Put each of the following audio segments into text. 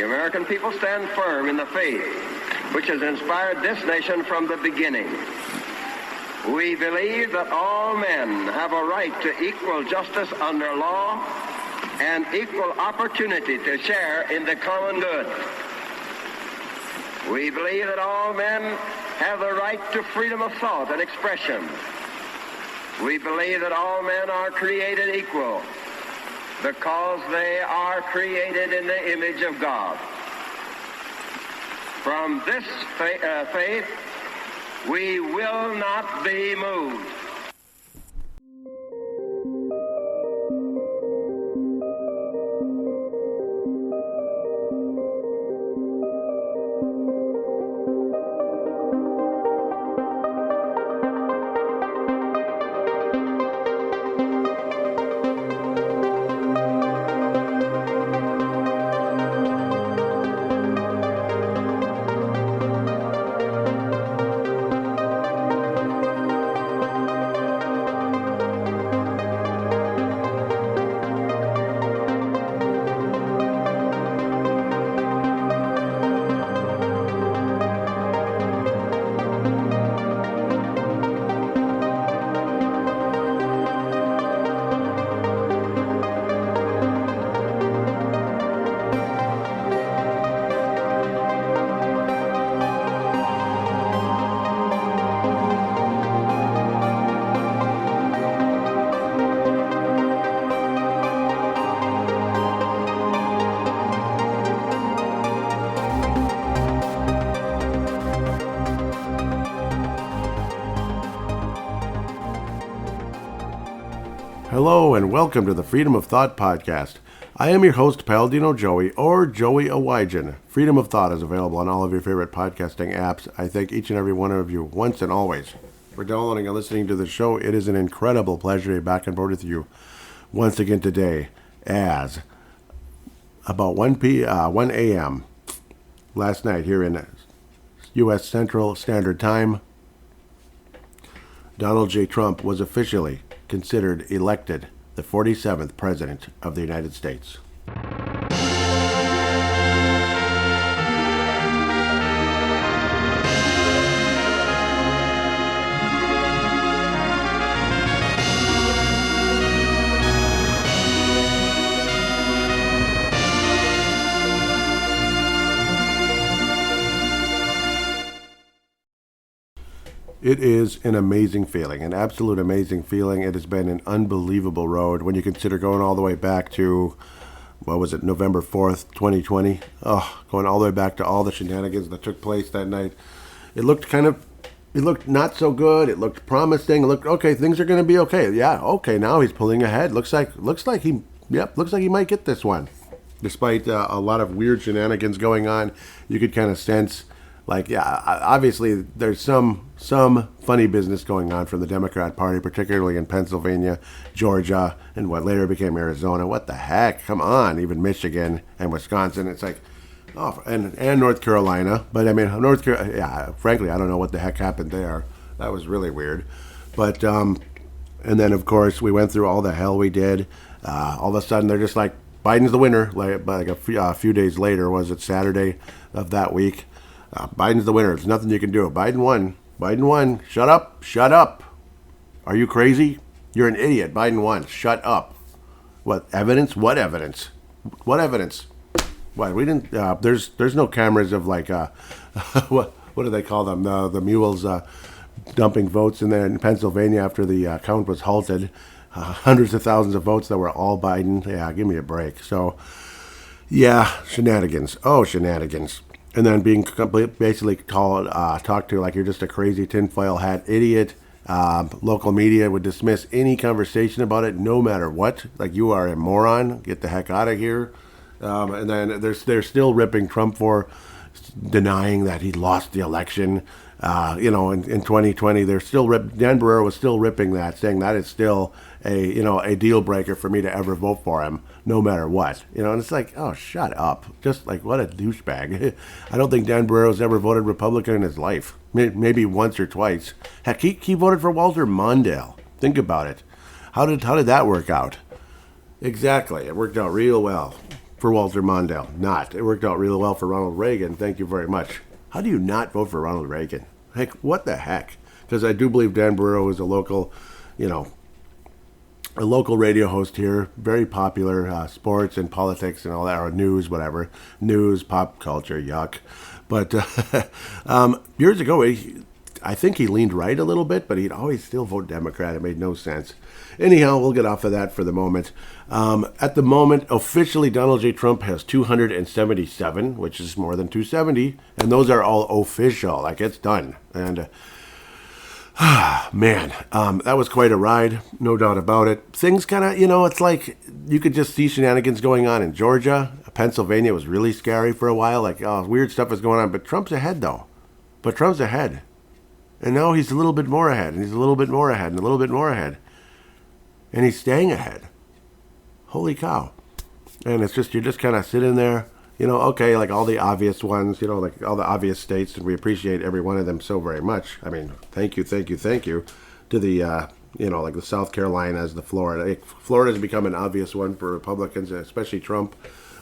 the American people stand firm in the faith which has inspired this nation from the beginning. We believe that all men have a right to equal justice under law and equal opportunity to share in the common good. We believe that all men have the right to freedom of thought and expression. We believe that all men are created equal because they are created in the image of God. From this faith, we will not be moved. Hello and welcome to the Freedom of Thought podcast. I am your host, Paladino Joey, or Joey Awajan. Freedom of Thought is available on all of your favorite podcasting apps. I thank each and every one of you once and always for downloading and listening to the show. It is an incredible pleasure to be back on board with you once again today as about 1 a.m. last night here in U.S. Central Standard Time, Donald J. Trump was officially considered elected the 47th President of the United States. It is an amazing feeling, an absolute amazing feeling. It has been an unbelievable road when you consider going all the way back to, November 4th, 2020? Going all the way back to all the shenanigans that took place that night. It looked not so good. It looked promising. It looked, okay, things are going to be okay. Yeah, okay, now he's pulling ahead. Looks like he might get this one. Despite a lot of weird shenanigans going on, you could kind of sense, obviously there's some funny business going on from the Democrat Party, particularly in Pennsylvania, Georgia, and what later became Arizona. What the heck? Come on, even Michigan and Wisconsin. It's like, and North Carolina. But I mean, North Carolina, yeah, frankly, I don't know what the heck happened there. That was really weird. But, and then of course we went through all the hell we did. All of a sudden they're just like, Biden's the winner. Like a few days later, was it Saturday of that week? Biden's the winner. There's nothing you can do. Biden won. Shut up. Are you crazy? You're an idiot. Biden won. Shut up. What evidence? What evidence? What, we didn't, there's no cameras of what do they call them? The mules dumping votes in there in Pennsylvania after the count was halted. Hundreds of thousands of votes that were all Biden. Yeah, give me a break. So, yeah, shenanigans. Oh, shenanigans. And then being basically talked to like you're just a crazy tinfoil hat idiot. Local media would dismiss any conversation about it, no matter what. Like, you are a moron. Get the heck out of here. And then they're still ripping Trump for denying that he lost the election. In 2020, they're still Dan Barrera was still ripping that, saying that is still a deal breaker for me to ever vote for him, no matter what. And it's like, oh, shut up. Just like, what a douchebag. I don't think Dan Barrera's ever voted Republican in his life. Maybe once or twice. Heck, he voted for Walter Mondale. Think about it. How did that work out? Exactly. It worked out real well for Walter Mondale. Not. It worked out really well for Ronald Reagan. Thank you very much. How do you not vote for Ronald Reagan? Heck, what the heck? Because I do believe Dan Burrow is a local, a local radio host here, very popular, sports and politics and all that, or news, whatever. News, pop culture, yuck. But years ago, I think he leaned right a little bit, but he'd always still vote Democrat. It made no sense. Anyhow, we'll get off of that for the moment. At the moment, officially, Donald J. Trump has 277, which is more than 270, and those are all official. Like, it's done. And, man, that was quite a ride, no doubt about it. Things kind of, it's like you could just see shenanigans going on in Georgia. Pennsylvania was really scary for a while. Like, weird stuff is going on. But Trump's ahead, though. And now he's a little bit more ahead, and he's a little bit more ahead, and a little bit more ahead. And he's staying ahead. Holy cow. And it's just, you're just kind of sitting there, okay, like all the obvious ones, like all the obvious states, and we appreciate every one of them so very much. I mean, thank you to the, like the South Carolinas, the Florida. Florida's become an obvious one for Republicans, especially Trump,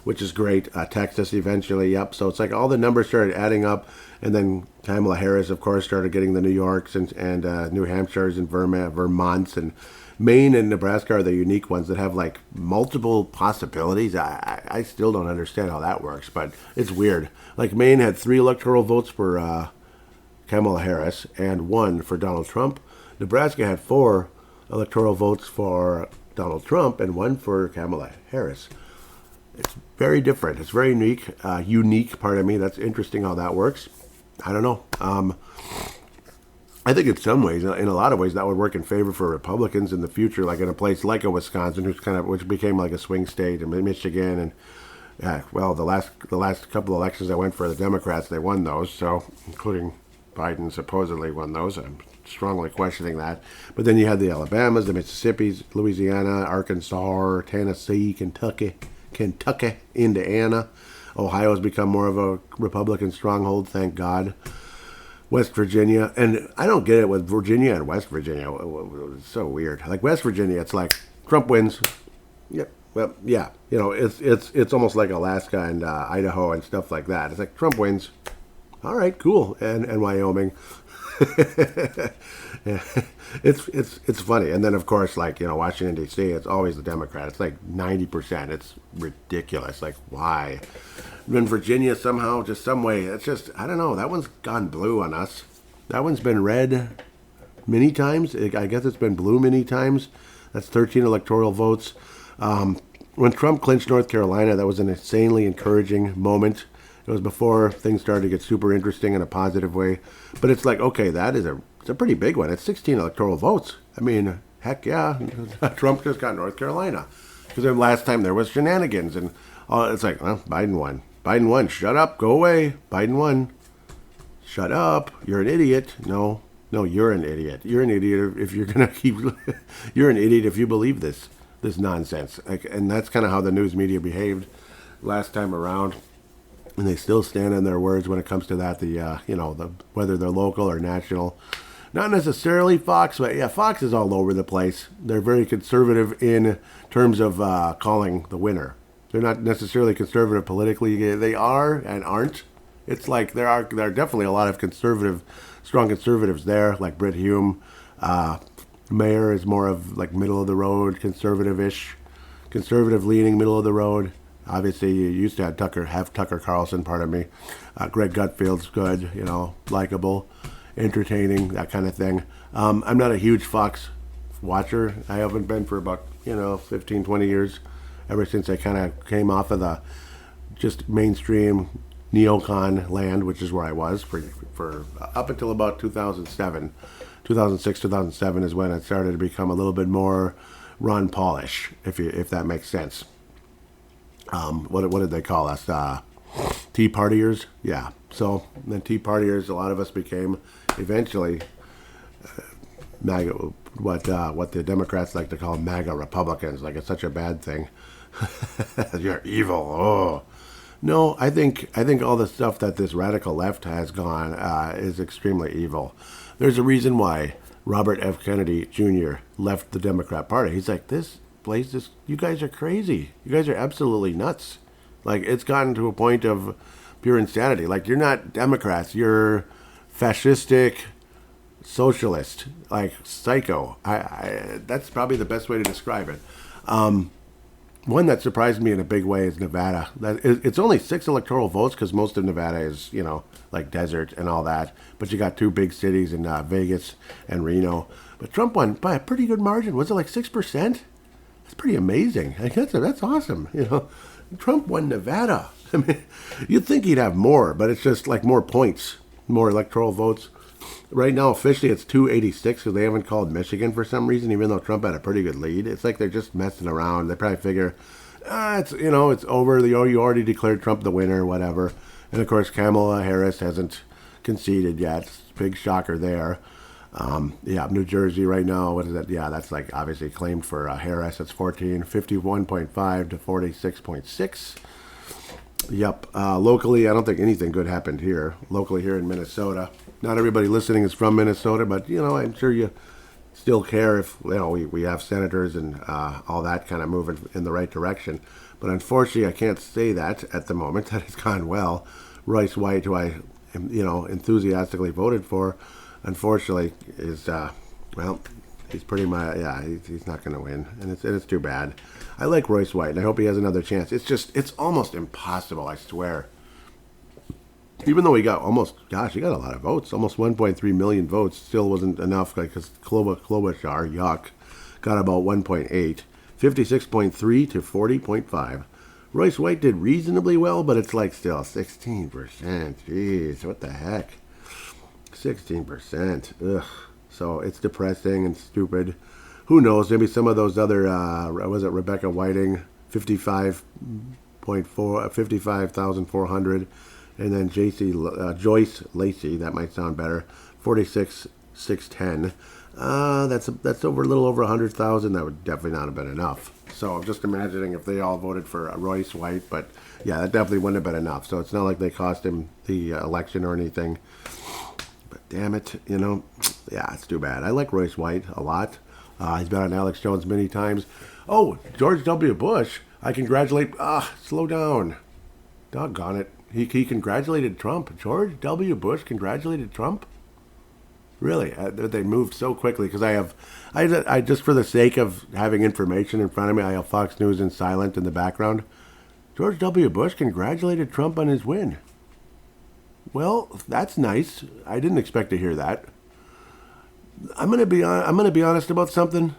which is great. Texas eventually, yep. So it's like all the numbers started adding up, and then Kamala Harris, of course, started getting the New Yorks and New Hampshires and Vermonts, and Maine and Nebraska are the unique ones that have like multiple possibilities. I still don't understand how that works, but it's weird. Like Maine had 3 electoral votes for Kamala Harris and 1 for Donald Trump. Nebraska had 4 electoral votes for Donald Trump and 1 for Kamala Harris. It's very different. It's very unique. Pardon me. That's interesting how that works. I don't know. I think in some ways, in a lot of ways, that would work in favor for Republicans in the future, like in a place like a Wisconsin, which became like a swing state, and Michigan, and the last couple of elections I went for the Democrats, they won those, so including Biden supposedly won those. I'm strongly questioning that. But then you had the Alabamas, the Mississippis, Louisiana, Arkansas, Tennessee, Kentucky, Indiana. Ohio has become more of a Republican stronghold, thank God. West Virginia, and I don't get it with Virginia and West Virginia. It's so weird. Like West Virginia, it's like Trump wins. Yep. Well, yeah. It's almost like Alaska and Idaho and stuff like that. It's like Trump wins. All right, cool. And Wyoming. It's funny. And then of course, like Washington D.C., it's always the Democrat. It's like 90%. It's ridiculous. Like why? In Virginia, somehow, just some way, it's just, I don't know, that one's gone blue on us. That one's been red many times. I guess it's been blue many times. That's 13 electoral votes. When Trump clinched North Carolina, that was an insanely encouraging moment. It was before things started to get super interesting in a positive way. But it's like, okay, it's a pretty big one. It's 16 electoral votes. I mean, heck yeah, Trump just got North Carolina. Because the last time there was shenanigans, and it's like, well, Biden won. Biden won. Shut up. Go away. Biden won. Shut up. You're an idiot. No, you're an idiot. You're an idiot if you're going to keep... You're an idiot if you believe this nonsense. And that's kind of how the news media behaved last time around. And they still stand on their words when it comes to that, whether they're local or national. Not necessarily Fox, but yeah, Fox is all over the place. They're very conservative in terms of calling the winner. They're not necessarily conservative politically. They are and aren't. It's like there are definitely a lot of strong conservatives there, like Britt Hume. Mayor is more of like middle of the road, conservative-ish, conservative-leaning, middle of the road. Obviously, you used to have Tucker Carlson, pardon me. Greg Gutfeld's good, likable, entertaining, that kind of thing. I'm not a huge Fox watcher. I haven't been for about 15, 20 years. Ever since I kind of came off of the just mainstream neocon land, which is where I was for up until about 2007. 2006, 2007 is when it started to become a little bit more Ron Paulish, if that makes sense. What did they call us? Tea Partiers? Yeah. So then Tea Partiers, a lot of us became eventually MAGA, what the Democrats like to call MAGA Republicans. Like it's such a bad thing. You're evil. Oh. No, I think all the stuff that this radical left has gone is extremely evil. There's a reason why Robert F. Kennedy Jr. left the Democrat Party. He's like, this place is, you guys are crazy. You guys are absolutely nuts. Like, it's gotten to a point of pure insanity. Like, you're not Democrats. You're fascistic socialist, like psycho. That's probably the best way to describe it. One that surprised me in a big way is Nevada. It's only 6 electoral votes because most of Nevada is, like desert and all that. But you got 2 big cities in Vegas and Reno. But Trump won by a pretty good margin. Was it like 6%? That's pretty amazing. I guess that's awesome. Trump won Nevada. I mean, you'd think he'd have more, but it's just like more points, more electoral votes. Right now, officially, it's 286 because they haven't called Michigan for some reason, even though Trump had a pretty good lead. It's like they're just messing around. They probably figure, it's over. You already declared Trump the winner, whatever. And of course, Kamala Harris hasn't conceded yet. Big shocker there. New Jersey right now, what is that? Yeah, that's like obviously claimed for Harris. That's 51.5 to 46.6. Yep. Locally, I don't think anything good happened here. Locally here in Minnesota. Not everybody listening is from Minnesota, but, I'm sure you still care if, we have senators and all that kind of moving in the right direction. But unfortunately, I can't say that at the moment. That has gone well. Royce White, who I, enthusiastically voted for, unfortunately, is, he's pretty much, he's not going to win. And it's too bad. I like Royce White, and I hope he has another chance. It's almost impossible, I swear. Even though he got he got a lot of votes, almost 1.3 million votes, still wasn't enough, because Klobuchar, yuck, got about 1.8, 56.3 to 40.5. Royce White did reasonably well, but it's like still 16%. Jeez, what the heck? 16%. Ugh. So it's depressing and stupid. Who knows? Maybe some of those other, was it Rebecca Whiting, 55,400. And then Joyce Lacey, that might sound better, 46,610. That's over a little over 100,000. That would definitely not have been enough. So I'm just imagining if they all voted for Royce White, but yeah, that definitely wouldn't have been enough. So it's not like they cost him the election or anything. But damn it, yeah, it's too bad. I like Royce White a lot. He's been on Alex Jones many times. Oh, George W. Bush, I congratulate. Slow down. Doggone it. He congratulated Trump. George W. Bush congratulated Trump? Really? They moved so quickly because I just for the sake of having information in front of me, I have Fox News in silent in the background. George W. Bush congratulated Trump on his win. Well, that's nice. I didn't expect to hear that. I'm gonna be honest about something.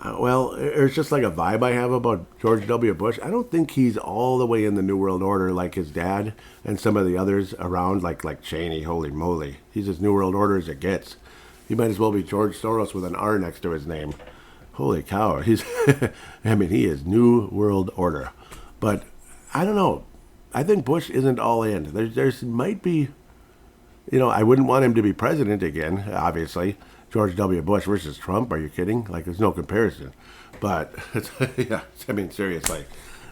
Well, it's just like a vibe I have about George W. Bush. I don't think he's all the way in the New World Order like his dad and some of the others around, like Cheney. Holy moly. He's as New World Order as it gets. He might as well be George Soros with an R next to his name. Holy cow. He is New World Order. But I don't know. I think Bush isn't all in. There's might be, I wouldn't want him to be president again, obviously. George W. Bush versus Trump, are you kidding? Like, there's no comparison. But, seriously.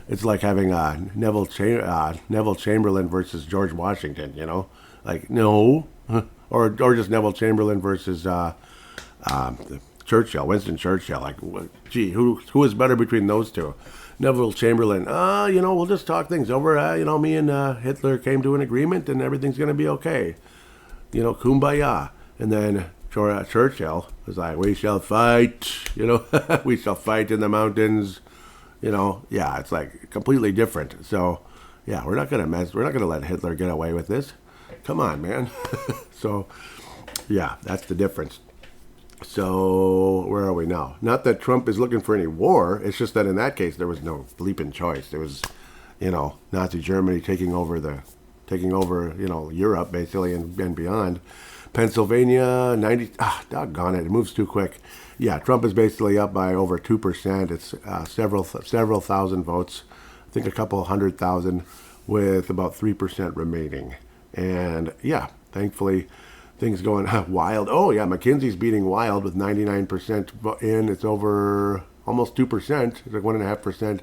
It's like having Neville Chamberlain versus George Washington, Like, no. Or just Neville Chamberlain versus Churchill, Winston Churchill. Like, gee, who is better between those two? Neville Chamberlain, we'll just talk things over. Me and Hitler came to an agreement and everything's going to be okay. Kumbaya. And then Churchill was like, we shall fight, we shall fight in the mountains, yeah, it's like completely different. So, yeah, we're not going to let Hitler get away with this. Come on, man. So, yeah, that's the difference. So, where are we now? Not that Trump is looking for any war. It's just that in that case, there was no bleeping choice. There was, Nazi Germany taking over, Europe, basically, and beyond. Pennsylvania, 90, doggone it, it moves too quick. Yeah, Trump is basically up by over 2%. It's several thousand votes, I think a couple 100,000, with about 3% remaining. And yeah, thankfully, things going wild. Oh yeah, McKinsey's beating Wild with 99% in. It's over almost 2%. It's like 1.5%.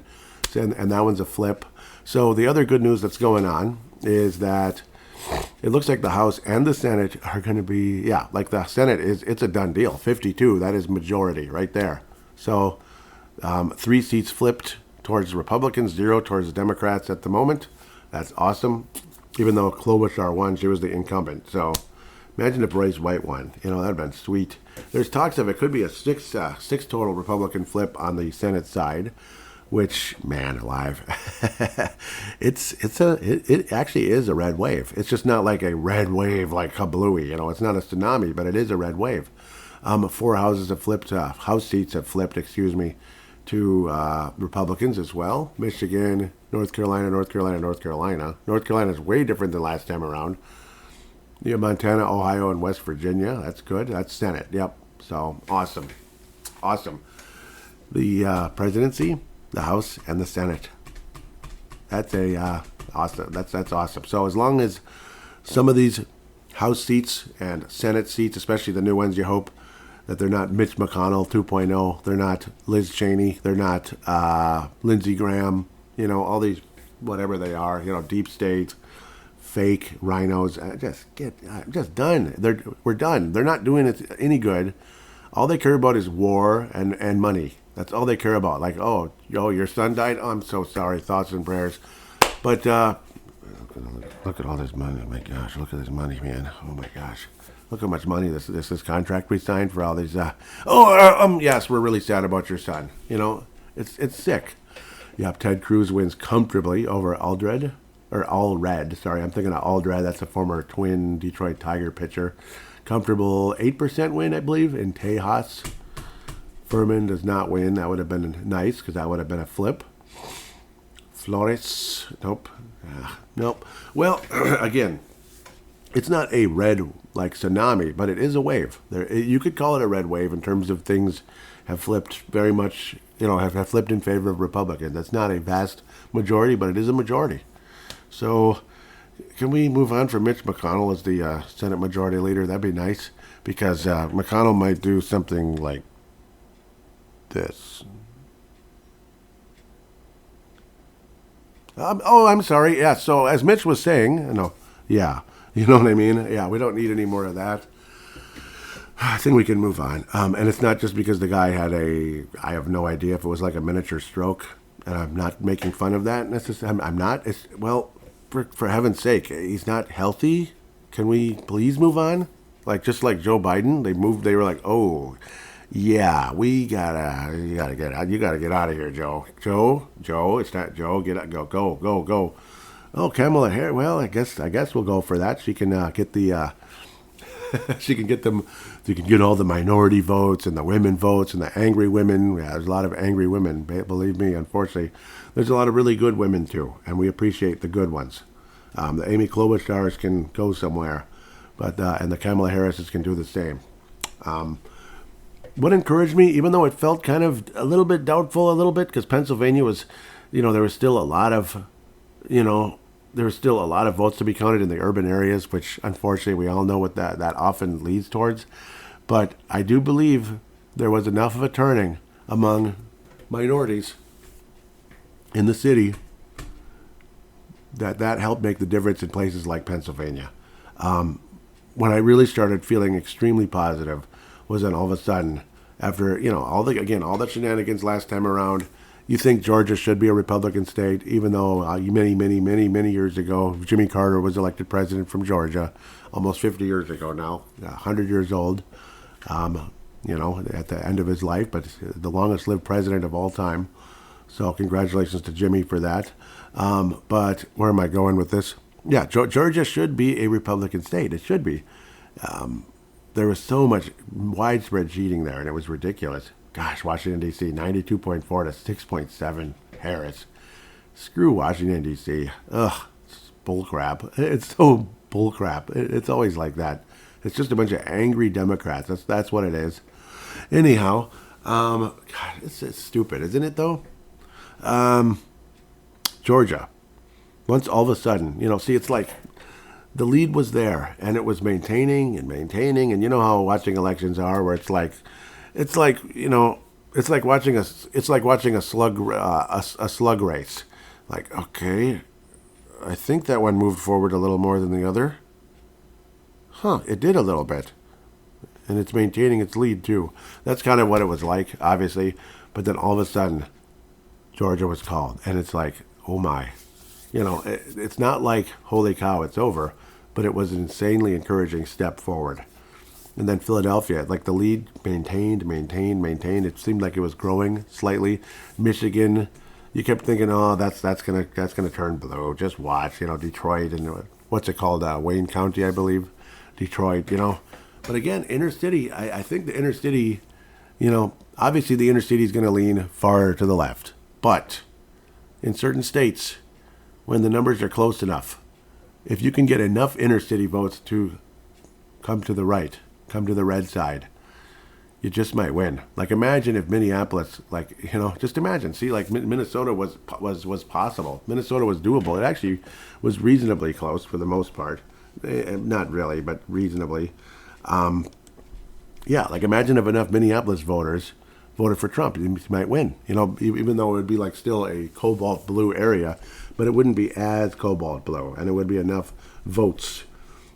And that one's a flip. So the other good news that's going on is that it looks like the House and the Senate are going to be, like the Senate it's a done deal. 52, that is majority right there. So 3 seats flipped towards Republicans, 0 towards the Democrats at the moment. That's awesome. Even though Klobuchar won, she was the incumbent. So imagine if Royce White won. That'd have been sweet. There's talks of it could be a six total Republican flip on the Senate side, which, man alive, it actually is a red wave. It's just not like a red wave like kablooey. It's not a tsunami, but it is a red wave. 4 houses have flipped, House seats have flipped, to Republicans as well. Michigan, North Carolina. North Carolina is way different than last time around. You have Montana, Ohio, and West Virginia. That's good. That's Senate. Yep. So awesome. The presidency, the House, and the Senate. That's awesome. That's awesome. So as long as some of these House seats and Senate seats, especially the new ones, you hope that they're not Mitch McConnell 2.0, they're not Liz Cheney, they're not Lindsey Graham, all these, whatever they are, deep state, fake rhinos. Just done. We're done. They're not doing it any good. All they care about is war and money. That's all they care about. Like, oh, your son died? Oh, I'm so sorry. Thoughts and prayers. But look at all this money. Oh my gosh, look at this money, man. Oh my gosh. Look how much money this contract we signed for all these. Yes, we're really sad about your son. It's sick. Yep, Ted Cruz wins comfortably over Allred. Sorry, I'm thinking of Allred. That's a former Twin Detroit Tiger pitcher. Comfortable 8% win, I believe, in Tejas. Furman does not win. That would have been nice because that would have been a flip. Flores, nope. Nope. Well, again, it's not a red like tsunami, but it is a wave. You could call it a red wave in terms of things have flipped very much, have flipped in favor of Republicans. That's not a vast majority, but it is a majority. So can we move on from Mitch McConnell as the Senate Majority Leader? That'd be nice because McConnell might do something like this. I'm sorry. Yeah, so as Mitch was saying, yeah. You know what I mean? Yeah, we don't need any more of that. I think we can move on. And it's not just because the guy had I have no idea if it was like a miniature stroke, and I'm not making fun of that. I'm not. For heaven's sake, he's not healthy. Can we please move on? Just like Joe Biden, they were like, oh, yeah, you gotta get out of here, Joe. Joe, it's not Joe. Get out, go. Oh, Kamala Harris. Well, I guess we'll go for that. She can get the she can get them. You can get all the minority votes and the women votes and the angry women. Yeah, there's a lot of angry women. Believe me, unfortunately, there's a lot of really good women too, and we appreciate the good ones. The Amy Klobuchars can go somewhere, but and the Kamala Harrises can do the same. What encouraged me, even though it felt kind of a little bit doubtful, because Pennsylvania was, there was still a lot of, there's still a lot of votes to be counted in the urban areas, which unfortunately we all know what that often leads towards. But I do believe there was enough of a turning among minorities in the city that helped make the difference in places like Pennsylvania. When I really started feeling extremely positive was then all of a sudden, after all the shenanigans last time around. You think Georgia should be a Republican state, even though many years ago, Jimmy Carter was elected president from Georgia, almost 50 years ago now, 100 years old, at the end of his life, but the longest lived president of all time. So congratulations to Jimmy for that. But where am I going with this? Yeah, Georgia should be a Republican state. It should be. There was so much widespread cheating there, and it was ridiculous. Gosh, Washington, D.C., 92.4 to 6.7 Harris. Screw Washington, D.C. Ugh, it's bullcrap. It's so bullcrap. It's always like that. It's just a bunch of angry Democrats. That's what it is. Anyhow, God, it's stupid, isn't it, though? Georgia. Once all of a sudden, it's like the lead was there, and it was maintaining, and you know how watching elections are, where it's like watching a slug race. Like, okay, I think that one moved forward a little more than the other. It did a little bit, and it's maintaining its lead too. That's kind of what it was like, obviously. But then all of a sudden, Georgia was called. And it's like, oh my. It's not like, holy cow, it's over, but it was an insanely encouraging step forward. And then Philadelphia, like the lead maintained. It seemed like it was growing slightly. Michigan, you kept thinking, oh, that's gonna turn blue. Just watch, Detroit and what's it called, Wayne County, I believe, Detroit. But again, inner city. I think the inner city, obviously the inner city is going to lean far to the left, but in certain states, when the numbers are close enough, if you can get enough inner city votes to come to the right, come to the red side, you just might win. Like imagine if Minneapolis, just imagine. See, like Minnesota was possible. Minnesota was doable. It actually was reasonably close for the most part. Not really, but reasonably. Like imagine if enough Minneapolis voters voted for Trump, you might win. Even though it would be like still a cobalt blue area, but it wouldn't be as cobalt blue, and it would be enough votes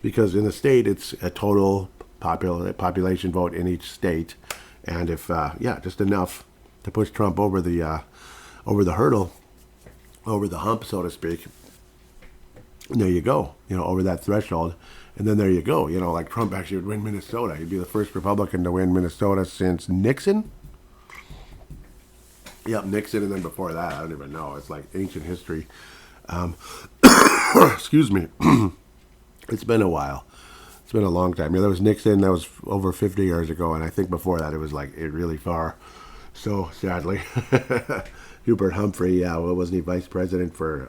because in the state it's a total population vote in each state, and if just enough to push Trump over the hurdle, over the hump, so to speak. And there you go, over that threshold, and then there you go. Like Trump actually would win Minnesota. He'd be the first Republican to win Minnesota since Nixon. Yep, Nixon, and then before that, I don't even know. It's like ancient history. Excuse me. It's been a while. It's been a long time. There was Nixon, that was over 50 years ago, and I think before that it was like really far. So, sadly. Hubert Humphrey, wasn't he vice president for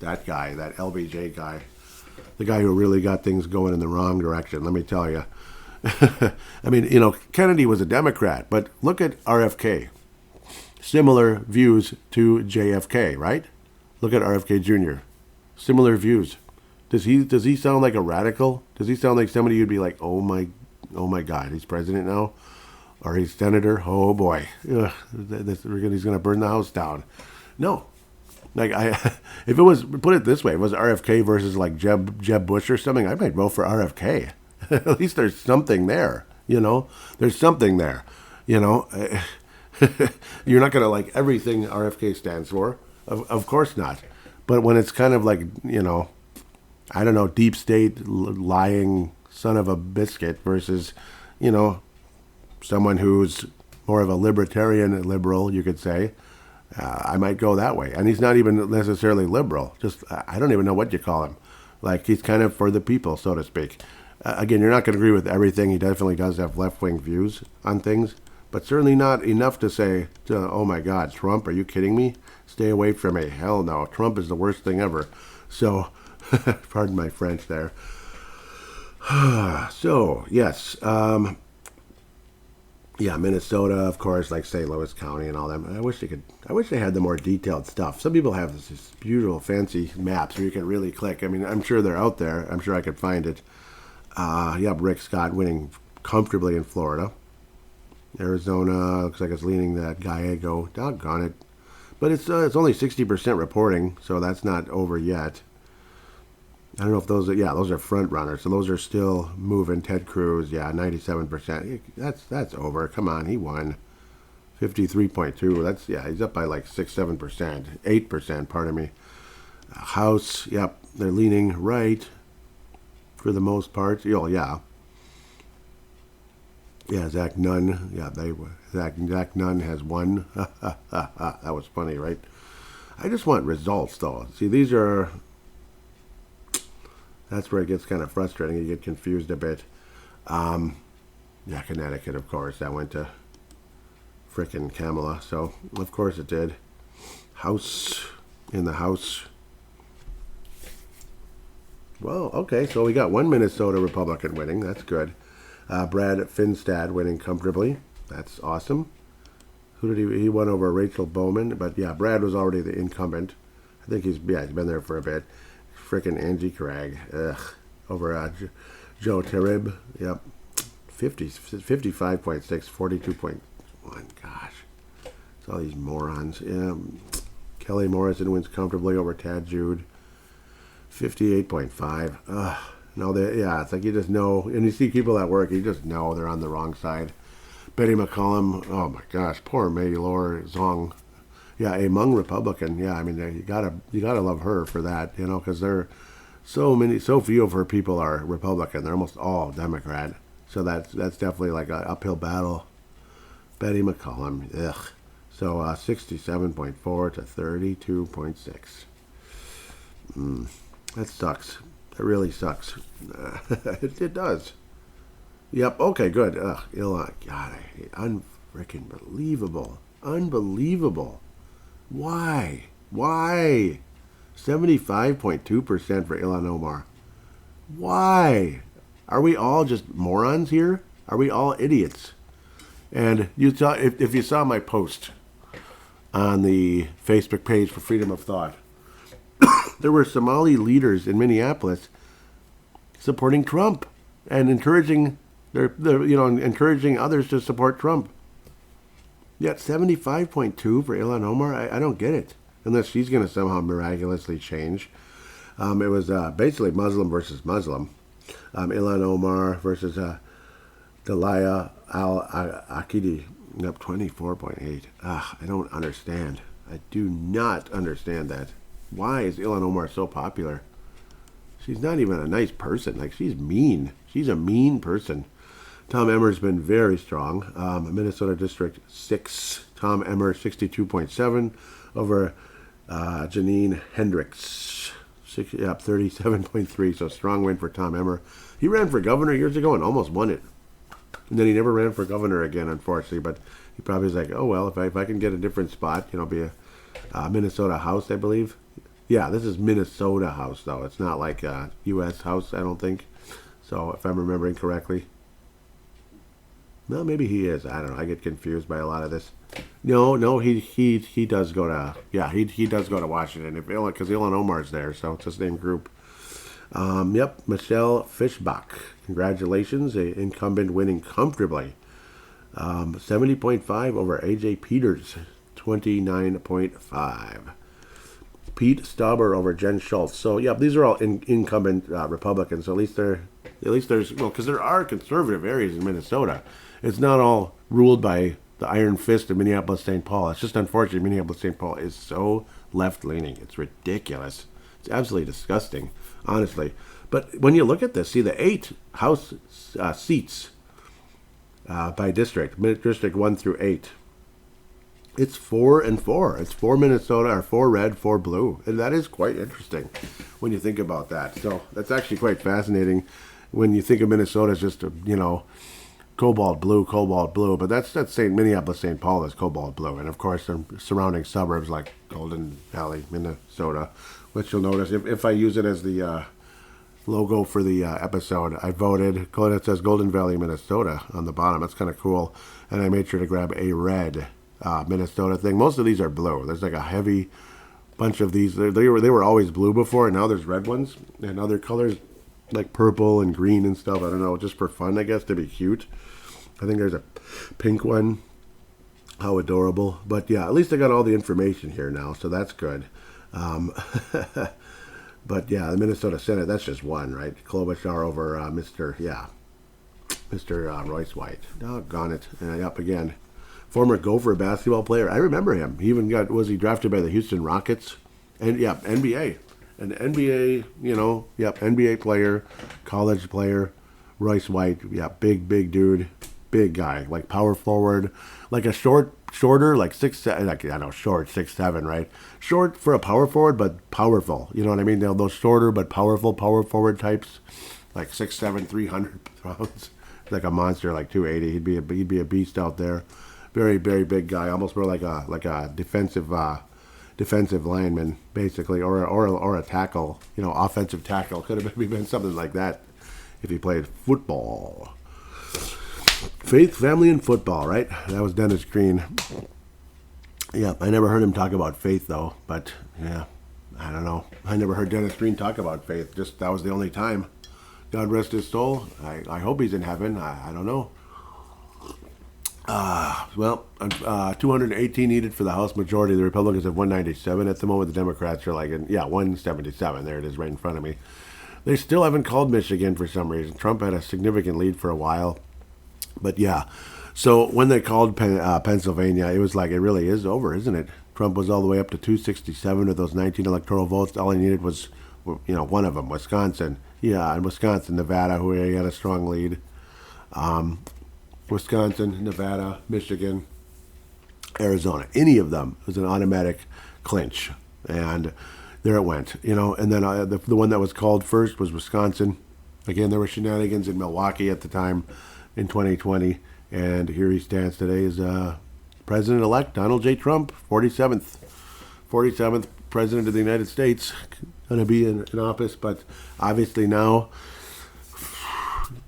that guy, that LBJ guy? The guy who really got things going in the wrong direction, let me tell you. I mean, Kennedy was a Democrat, but look at RFK. Similar views to JFK, right? Look at RFK Jr. Similar views. Does he sound like a radical? Does he sound like somebody you'd be like, oh my God, he's president now, or he's senator? Oh boy, ugh, he's gonna burn the house down. No, like if it was, put it this way, if it was RFK versus like Jeb Bush or something, I might vote for RFK. At least there's something there, There's something there, You're not gonna like everything RFK stands for, of course not. But when it's kind of like, I don't know, deep state lying son of a biscuit versus, someone who's more of a liberal, you could say, I might go that way. And he's not even necessarily liberal. Just, I don't even know what you call him. Like, he's kind of for the people, so to speak. Again, you're not going to agree with everything. He definitely does have left-wing views on things, but certainly not enough to say, oh my God, Trump, are you kidding me? Stay away from me. Hell no. Trump is the worst thing ever. So, pardon my French there. So, yes. Minnesota, of course, like St. Louis County and all that. I wish they had the more detailed stuff. Some people have this beautiful, fancy maps where you can really click. I mean, I'm sure they're out there. I'm sure I could find it. Rick Scott winning comfortably in Florida. Arizona, looks like it's leaning that Gallego. Doggone it. But it's only 60% reporting, so that's not over yet. I don't know if those are front runners, so those are still moving. Ted Cruz, 97%. That's over. Come on, he won. 53.2. He's up by like 6-7%, 8%. Pardon me. House, they're leaning right for the most part. Zach Nunn. Zach Nunn has won. That was funny, right? I just want results, though. See, that's where it gets kind of frustrating. You get confused a bit. Connecticut, of course. That went to frickin' Kamala. So, of course it did. House in the House. Well, okay. So we got one Minnesota Republican winning. That's good. Brad Finstad winning comfortably. That's awesome. Who did he won over Rachel Bowman? But Brad was already the incumbent. I think he's been there for a bit. Frickin' Angie Craig. Over Joe Terib. 55.6, 42.1. Gosh. It's all these morons. Kelly Morrison wins comfortably over Tad Jude. 58.5. No, it's like you just know, and you see people at work, you just know they're on the wrong side. Betty McCollum, oh my gosh, poor Mayor Zong. Yeah, a Hmong Republican. Yeah, I mean, you gotta love her for that, you know, because there are so few of her people are Republican. They're almost all Democrat. So that's definitely like an uphill battle. Betty McCollum, ugh. So 67.4 to 32.6. That sucks. It really sucks. It does. Yep. Okay. Good. Ugh. God, I hate. Unfreaking believable. Unbelievable. Why? Why? 75.2% for Ilhan Omar. Why? Are we all just morons here? Are we all idiots? And you saw, if you saw my post on the Facebook page for Freedom of Thought, there were Somali leaders in Minneapolis supporting Trump and encouraging encouraging others to support Trump. Yet 75.2 for Ilhan Omar, I don't get it. Unless she's going to somehow miraculously change. It was basically Muslim versus Muslim. Ilhan Omar versus Delia Al-Aqidi, up 24.8. I don't understand. I do not understand that. Why is Ilhan Omar so popular? She's not even a nice person. Like, she's mean. She's a mean person. Tom Emmer's been very strong. Minnesota District 6, Tom Emmer 62.7 over Janine Hendricks, 37.3. So strong win for Tom Emmer. He ran for governor years ago and almost won it. And then he never ran for governor again, unfortunately. But he probably was like, oh, well, if I can get a different spot, be a Minnesota House, I believe. Yeah, this is Minnesota House, though. It's not like a U.S. House, I don't think. So if I'm remembering correctly. Well, maybe he is. I don't know. I get confused by a lot of this. No, he does go to, he does go to Washington, because Ilhan Omar's there, so it's the same group. Yep, Michelle Fischbach. Congratulations, the incumbent winning comfortably. 70.5 over AJ Peters, 29.5. Pete Stauber over Jen Schultz. So, yeah, these are all incumbent Republicans. So at least there's, because there are conservative areas in Minnesota. It's not all ruled by the iron fist of Minneapolis-St. Paul. It's just unfortunate Minneapolis-St. Paul is so left-leaning. It's ridiculous. It's absolutely disgusting, honestly. But when you look at this, see the 8 House seats by district, District 1 through 8. It's 4 and 4. It's 4 Minnesota, or 4 red, 4 blue. And that is quite interesting when you think about that. So that's actually quite fascinating when you think of Minnesota as just, cobalt blue. But that's Minneapolis, St. Paul is cobalt blue. And, of course, the surrounding suburbs like Golden Valley, Minnesota, which you'll notice if I use it as the logo for the episode, I voted. It says Golden Valley, Minnesota on the bottom. That's kind of cool. And I made sure to grab a red Minnesota thing. Most of these are blue. There's like a heavy bunch of these. They were always blue before, and now there's red ones and other colors like purple and green and stuff. I don't know, just for fun, I guess, to be cute. I think there's a pink one. How adorable. But yeah, at least I got all the information here now, so that's good. But yeah, the Minnesota Senate, that's just one, right? Klobuchar over Mr. Royce White. Doggone it. And up again. Former Gopher basketball player. I remember him. He even was he drafted by the Houston Rockets? And yeah, NBA. An NBA, NBA player, college player, Royce White. Yeah, big dude. Big guy. Like power forward. Like a shorter, like 6'7", like, I know, short, 6'7", right? Short for a power forward, but powerful. You know what I mean? Those shorter but powerful power forward types. Like 6'7", 300 pounds. Like a monster, like 280. He'd be a beast out there. Very, very big guy, almost more like a defensive lineman, basically, or a tackle, offensive tackle. Could have been something like that if he played football. Faith, family, and football, right? That was Dennis Green. Yeah, I never heard him talk about faith, though, but, yeah, I don't know. I never heard Dennis Green talk about faith. Just that was the only time. God rest his soul. I hope he's in heaven. I don't know. 218 needed for the House majority. The Republicans have 197 at the moment. The Democrats are 177. There it is right in front of me. They still haven't called Michigan for some reason. Trump had a significant lead for a while. But yeah, so when they called Pennsylvania, it was like, it really is over, isn't it? Trump was all the way up to 267 of those 19 electoral votes. All he needed was, one of them, Wisconsin. Yeah, and Wisconsin, Nevada, who he had a strong lead. Wisconsin, Nevada, Michigan, Arizona. Any of them was an automatic clinch. And there it went, And then the one that was called first was Wisconsin. Again, there were shenanigans in Milwaukee at the time in 2020. And here he stands today as President-elect Donald J. Trump, 47th President of the United States, going to be in office. But obviously now,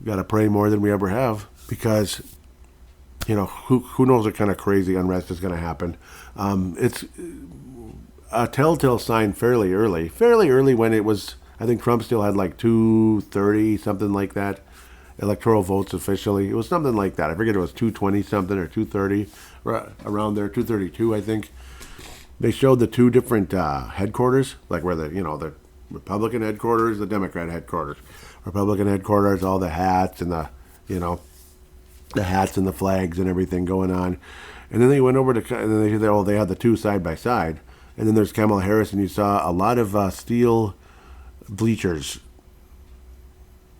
got to pray more than we ever have because, who knows what kind of crazy unrest is going to happen. It's a telltale sign fairly early when it was, I think Trump still had like 230, something like that, electoral votes officially. It was something like that. I forget it was 220 something or 230, around there, 232 I think. They showed the two different headquarters, like where the Republican headquarters, the Democrat headquarters. Republican headquarters, all the hats and the hats and the flags and everything going on. And then they went over to, and then they had the two side by side. And then there's Kamala Harris, and you saw a lot of steel bleachers.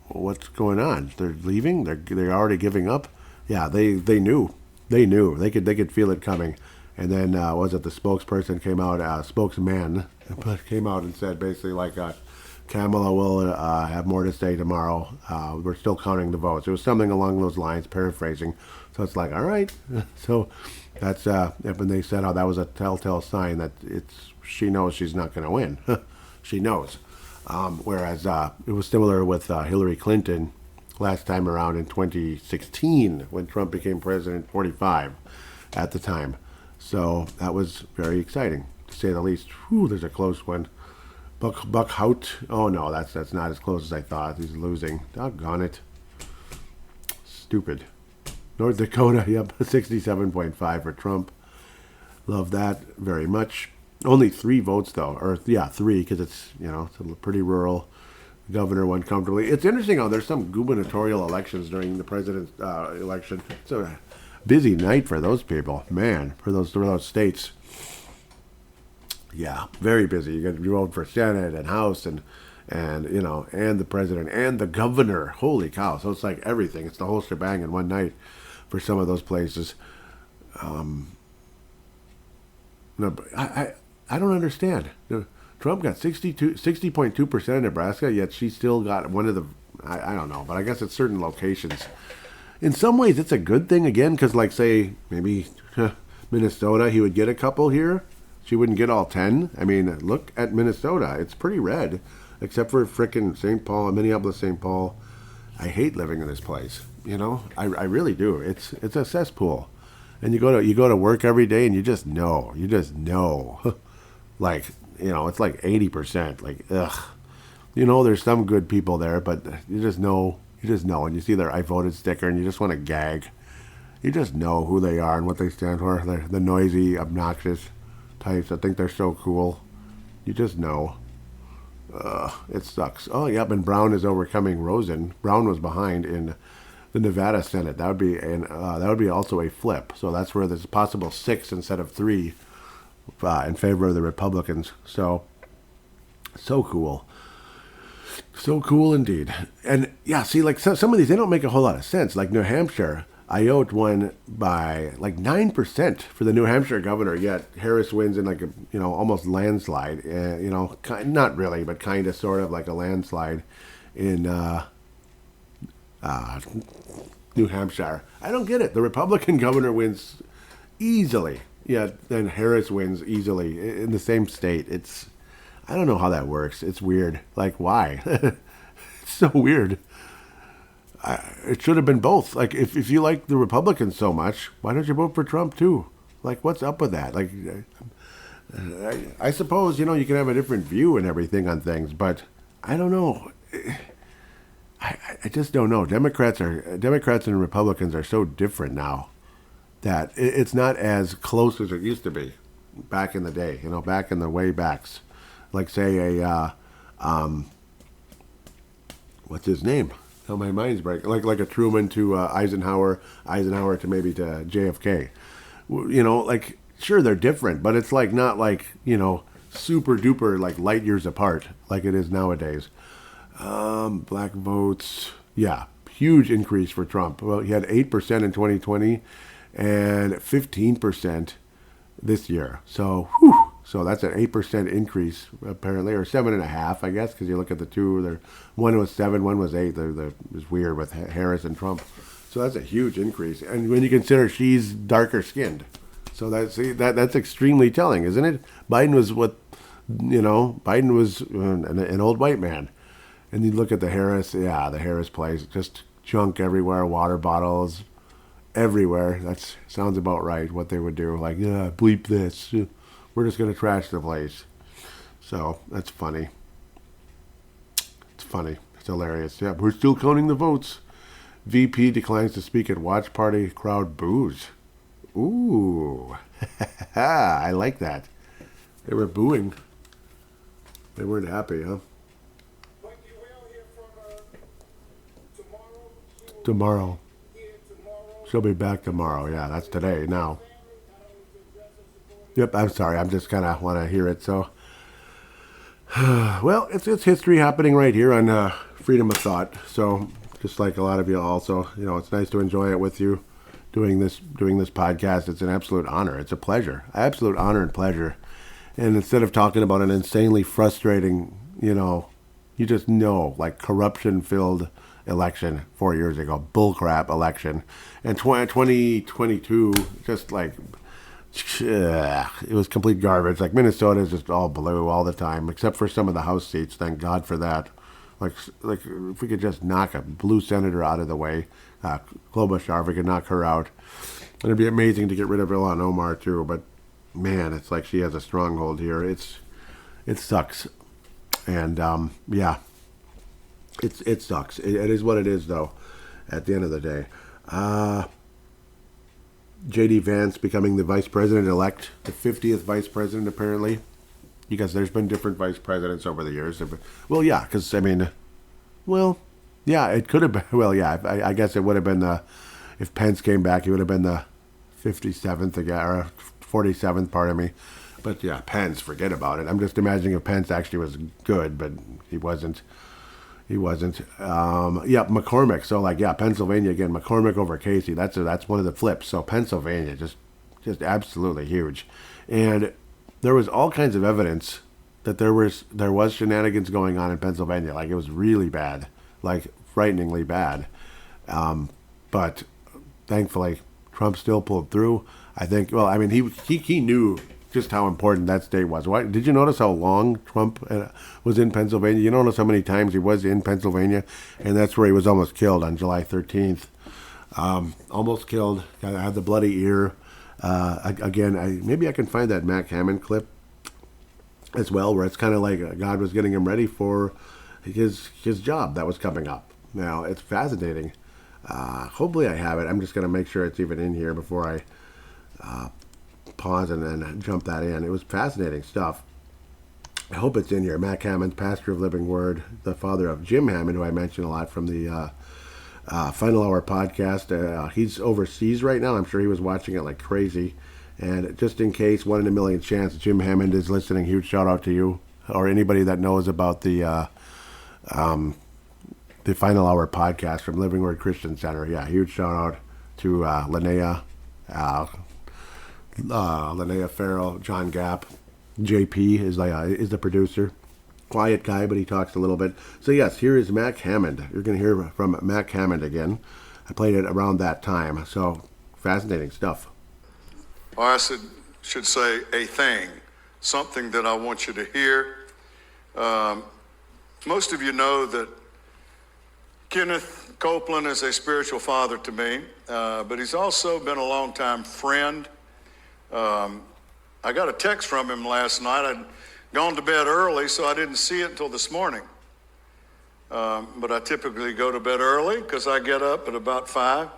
What's going on? They're leaving? They're already giving up? Yeah, they knew. They knew. They could feel it coming. And then the spokesperson came out, spokesman came out and said basically like Kamala will have more to say tomorrow. We're still counting the votes. It was something along those lines, paraphrasing. So it's like, all right. So that's when they said how that was a telltale sign that she knows she's not going to win. She knows. Whereas it was similar with Hillary Clinton last time around in 2016 when Trump became president, 45 at the time. So that was very exciting, to say the least. Whew, there's a close one. Buckhout. Oh, no, that's not as close as I thought. He's losing. Doggone it. Stupid. North Dakota, yep, 67.5 for Trump. Love that very much. Only 3 votes, though. Or, yeah, 3, because it's, it's a pretty rural. Governor won comfortably. It's interesting how there's some gubernatorial elections during the president's election. It's a busy night for those people. Man, for those states. Yeah, very busy. You got to vote for Senate and House and the president and the governor. Holy cow. So it's like everything. It's the whole shebang in one night for some of those places. No, I don't understand. Trump got 60.2% in Nebraska, yet she still got one of the, I don't know, but I guess it's certain locations. In some ways, it's a good thing, again, because, like, say, maybe Minnesota, he would get a couple here. She wouldn't get all 10. I mean, look at Minnesota. It's pretty red, except for frickin' St. Paul, Minneapolis, St. Paul. I hate living in this place, I really do. It's a cesspool. And you go to work every day, and you just know. Like, it's like 80%. Like, ugh. There's some good people there, but you just know. And you see their I voted sticker, and you just want to gag. You just know who they are and what they stand for. They're the noisy, obnoxious types that think they're so cool. You just know. It sucks. Oh, yep, and Brown is overcoming Rosen. Brown was behind in the Nevada Senate. That would be also a flip. So that's where there's a possible 6 instead of 3 in favor of the Republicans. So cool. So cool indeed. And yeah, see, like some of these, they don't make a whole lot of sense. Like New Hampshire, Ayotte won by like 9% for the New Hampshire governor, yet Harris wins in like a, almost landslide. Not really, but kind of sort of like a landslide in New Hampshire. I don't get it. The Republican governor wins easily. Yeah, then Harris wins easily in the same state. I don't know how that works. It's weird. Like, why? It's so weird. It should have been both. Like, if you like the Republicans so much, why don't you vote for Trump too? Like, what's up with that? Like, I suppose, you can have a different view and everything on things, but I don't know. I just don't know. Democrats and Republicans are so different now that it's not as close as it used to be back in the day, back in the way backs. Like, say, what's his name? Oh, my mind's breaking. Like a Truman to Eisenhower to maybe to JFK. Like, sure, they're different, but it's like not like, super duper like light years apart like it is nowadays. Black votes, yeah, huge increase for Trump. Well, he had 8% in 2020 and 15% this year. So, so that's an 8% increase apparently, or 7.5, I guess, because you look at the two. One was 7, one was 8. It's weird with Harris and Trump. So that's a huge increase, and when you consider she's darker skinned, so that's extremely telling, isn't it? Biden was an old white man, and you look at the Harris place, just junk everywhere, water bottles everywhere. That sounds about right. What they would do, like, yeah, bleep this. We're just gonna trash the place. So that's funny. It's funny. It's hilarious. Yeah, we're still counting the votes. VP declines to speak at watch party. Crowd boos. Ooh. I like that. They were booing. They weren't happy, huh? But you will hear from her tomorrow. Tomorrow. Here tomorrow. She'll be back tomorrow. Yeah, that's today now. Yep, I'm sorry. I'm just kind of want to hear it. So, well, it's history happening right here on Freedom of Thought. So, just like a lot of you also, it's nice to enjoy it with you doing this podcast. It's an absolute honor. It's a pleasure. Absolute honor and pleasure. And instead of talking about an insanely frustrating, you just know, like corruption-filled election 4 years ago, bullcrap election, and 2022, just like, it was complete garbage. Like Minnesota is just all blue all the time, except for some of the House seats. Thank God for that. Like if we could just knock a blue senator out of the way, Klobuchar, if we could knock her out, it'd be amazing to get rid of Ilhan Omar too. But man, it's like she has a stronghold here. It sucks, and it sucks. It is what it is, though. At the end of the day, J.D. Vance becoming the vice president-elect, the 50th vice president, apparently. Because there's been different vice presidents over the years. Well, yeah, because, it could have been. Well, yeah, I guess it would have been if Pence came back, he would have been the 57th again, or 47th, pardon me. But, yeah, Pence, forget about it. I'm just imagining if Pence actually was good, but he wasn't. McCormick. So, Pennsylvania again. McCormick over Casey. That's one of the flips. So Pennsylvania, just absolutely huge. And there was all kinds of evidence that there was shenanigans going on in Pennsylvania. Like, it was really bad, like frighteningly bad. But thankfully, Trump still pulled through. I think. Well, I mean, he knew just how important that state was. Why did you notice how long Trump was in Pennsylvania? You notice how many times he was in Pennsylvania, and that's where he was almost killed on July 13th. Almost killed. Had the bloody ear. Again, maybe I can find that Mac Hammond clip as well, where it's kind of like God was getting him ready for his job that was coming up. Now, it's fascinating. Hopefully I have it. I'm just going to make sure it's even in here before I pause and then jump that in. It was fascinating stuff. I hope it's in here. Mac Hammond, pastor of Living Word, the father of Jim Hammond, who I mentioned a lot from the Final Hour podcast. He's overseas right now. I'm sure he was watching it like crazy. And just in case, 1 in a million chance Jim Hammond is listening, huge shout out to you, or anybody that knows about the Final Hour podcast from Living Word Christian Center. Yeah, huge shout out to Linnea Farrell, John Gapp. JP is the producer. Quiet guy, but he talks a little bit. So yes, here is Mac Hammond. You're going to hear from Mac Hammond again. I played it around that time. So fascinating stuff. Or I should say a thing, something that I want you to hear. Most of you know that Kenneth Copland is a spiritual father to me, but he's also been a longtime friend. I got a text from him last night. I'd gone to bed early, so I didn't see it until this morning. But I typically go to bed early because I get up at about 5.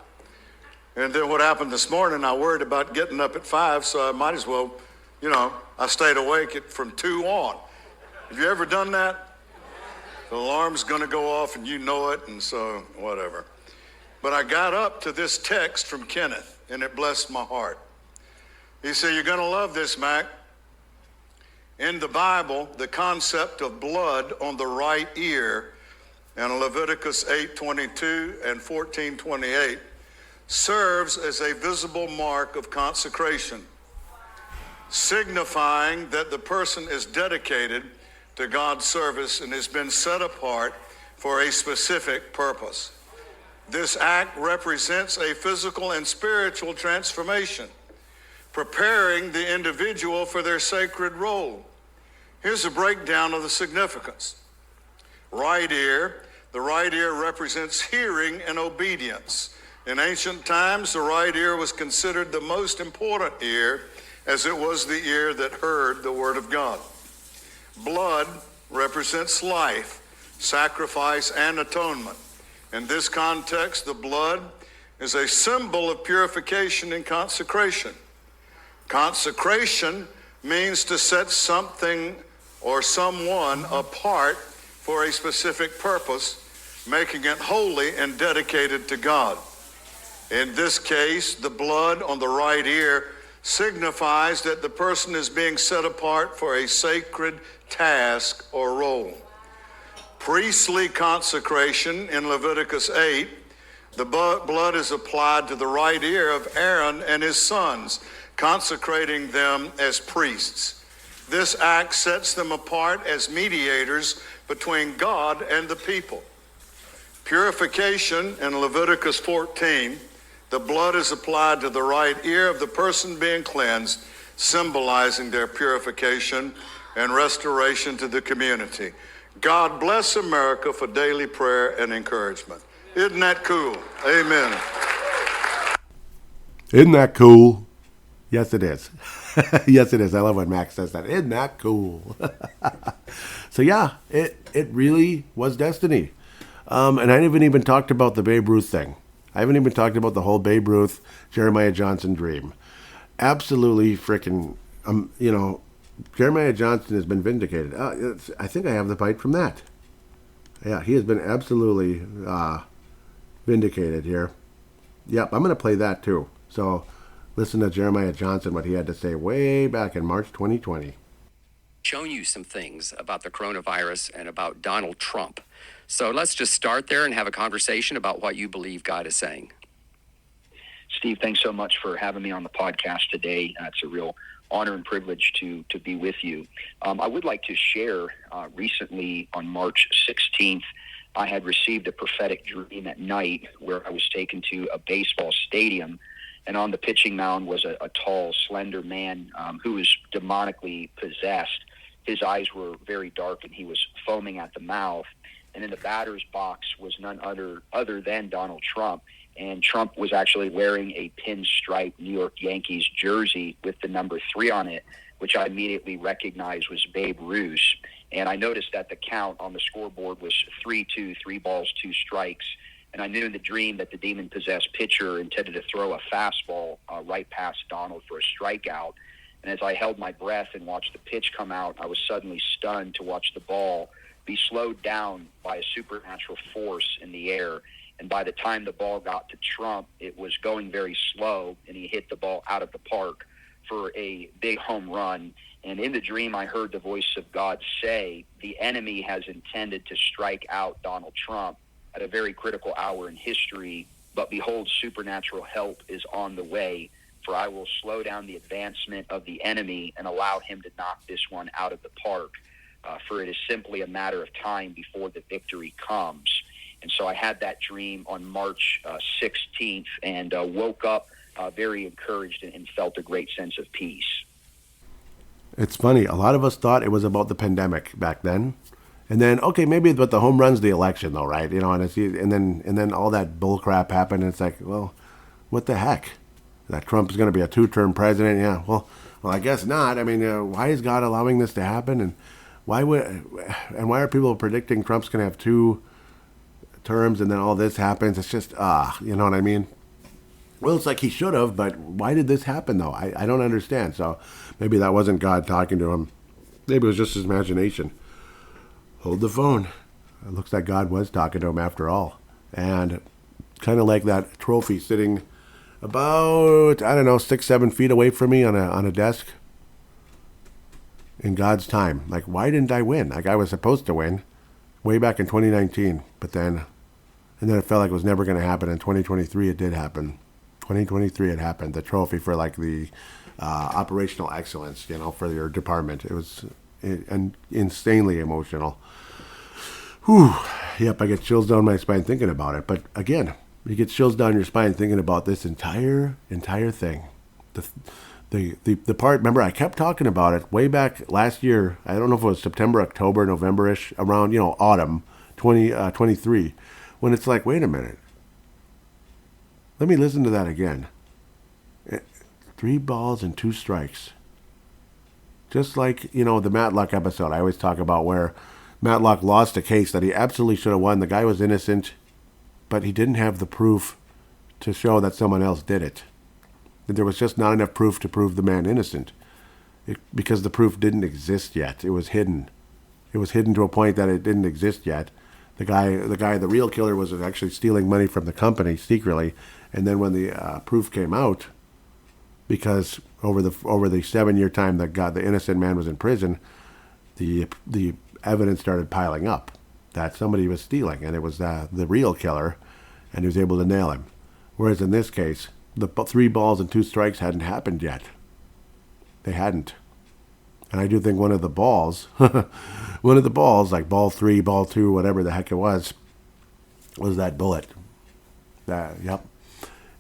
And then what happened this morning, I worried about getting up at 5, so I might as well, I stayed awake from 2 on. Have you ever done that? The alarm's going to go off and you know it, and so whatever. But I got up to this text from Kenneth, and it blessed my heart. He said, you're going to love this, Mac. In the Bible, the concept of blood on the right ear in Leviticus 8:22 and 14:28 serves as a visible mark of consecration, signifying that the person is dedicated to God's service and has been set apart for a specific purpose. This act represents a physical and spiritual transformation, preparing the individual for their sacred role. Here's a breakdown of the significance. Right ear. The right ear represents hearing and obedience. In ancient times, the right ear was considered the most important ear, as it was the ear that heard the word of God. Blood represents life, sacrifice, and atonement. In this context, the blood is a symbol of purification and consecration. Consecration means to set something or someone apart for a specific purpose, making it holy and dedicated to God. In this case, the blood on the right ear signifies that the person is being set apart for a sacred task or role. Priestly consecration in Leviticus 8, the blood is applied to the right ear of Aaron and his sons, consecrating them as priests. This act sets them apart as mediators between God and the people. Purification in Leviticus 14, the blood is applied to the right ear of the person being cleansed, symbolizing their purification and restoration to the community. God bless America for daily prayer and encouragement. Isn't that cool? Amen. Isn't that cool? Yes, it is. Yes, it is. I love when Max says that. Isn't that cool? So yeah, it really was destiny. And I haven't even talked about the Babe Ruth thing. I haven't even talked about the whole Babe Ruth, Jeremiah Johnson dream. Absolutely freaking, Jeremiah Johnson has been vindicated. I think I have the bite from that. Yeah, he has been absolutely vindicated here. Yep, I'm going to play that too. So listen to Jeremiah Johnson, what he had to say way back in March 2020. Shown you some things about the coronavirus and about Donald Trump. So let's just start there and have a conversation about what you believe God is saying. Steve, thanks so much for having me on the podcast today. It's a real honor and privilege to be with you. I would like to share recently on March 16th, I had received a prophetic dream at night where I was taken to a baseball stadium, and on the pitching mound was a tall, slender man who was demonically possessed. His eyes were very dark and he was foaming at the mouth. And in the batter's box was none other than Donald Trump. And Trump was actually wearing a pinstripe New York Yankees jersey with the number 3 on it, which I immediately recognized was Babe Ruth. And I noticed that the count on the scoreboard was 3-2, 3 balls, 2 strikes. And I knew in the dream that the demon-possessed pitcher intended to throw a fastball right past Donald for a strikeout. And as I held my breath and watched the pitch come out, I was suddenly stunned to watch the ball be slowed down by a supernatural force in the air. And by the time the ball got to Trump, it was going very slow, and he hit the ball out of the park for a big home run. And in the dream, I heard the voice of God say, the enemy has intended to strike out Donald Trump at a very critical hour in history, but behold, supernatural help is on the way, for I will slow down the advancement of the enemy and allow him to knock this one out of the park. For it is simply a matter of time before the victory comes. And so I had that dream on March 16th and woke up very encouraged and felt a great sense of peace. It's funny. A lot of us thought it was about the pandemic back then. And then, okay, maybe but the home run's the election though, right? And then all that bull crap happened and it's like, well, what the heck? That Trump is going to be a 2-term president? Yeah, well, I guess not. I mean, why is God allowing this to happen? And why are people predicting Trump's going to have 2 terms and then all this happens? It's just, you know what I mean? Well, it's like he should have, but why did this happen though? I don't understand. So maybe that wasn't God talking to him. Maybe it was just his imagination. Hold the phone. It looks like God was talking to him after all. And kind of like that trophy sitting about, I don't know, 6-7 feet away from me on a desk. In God's time. Like, why didn't I win? Like, I was supposed to win way back in 2019, but then it felt like it was never going to happen. In 2023, it did happen. 2023, it happened. The trophy for like the operational excellence, for your department. It was insanely emotional. Whew. Yep, I get chills down my spine thinking about it. But again, you get chills down your spine thinking about this entire thing. The part, remember, I kept talking about it way back last year. I don't know if it was September, October, November-ish, around, autumn 2023, when it's like, wait a minute. Let me listen to that again. 3 balls and 2 strikes. Just like, the Matlock episode I always talk about, where Matlock lost a case that he absolutely should have won. The guy was innocent, but he didn't have the proof to show that someone else did it. There was just not enough proof to prove the man innocent, because the proof didn't exist yet. It was hidden. It was hidden to a point that it didn't exist yet. The real killer was actually stealing money from the company secretly, and then when the proof came out, because over the 7-year time that the innocent man was in prison, the evidence started piling up that somebody was stealing, and it was the real killer, and he was able to nail him. Whereas in this case, the 3 balls and 2 strikes hadn't happened yet. They hadn't. And I do think one of the balls, like ball 3, ball 2, whatever the heck it was that bullet. Yep,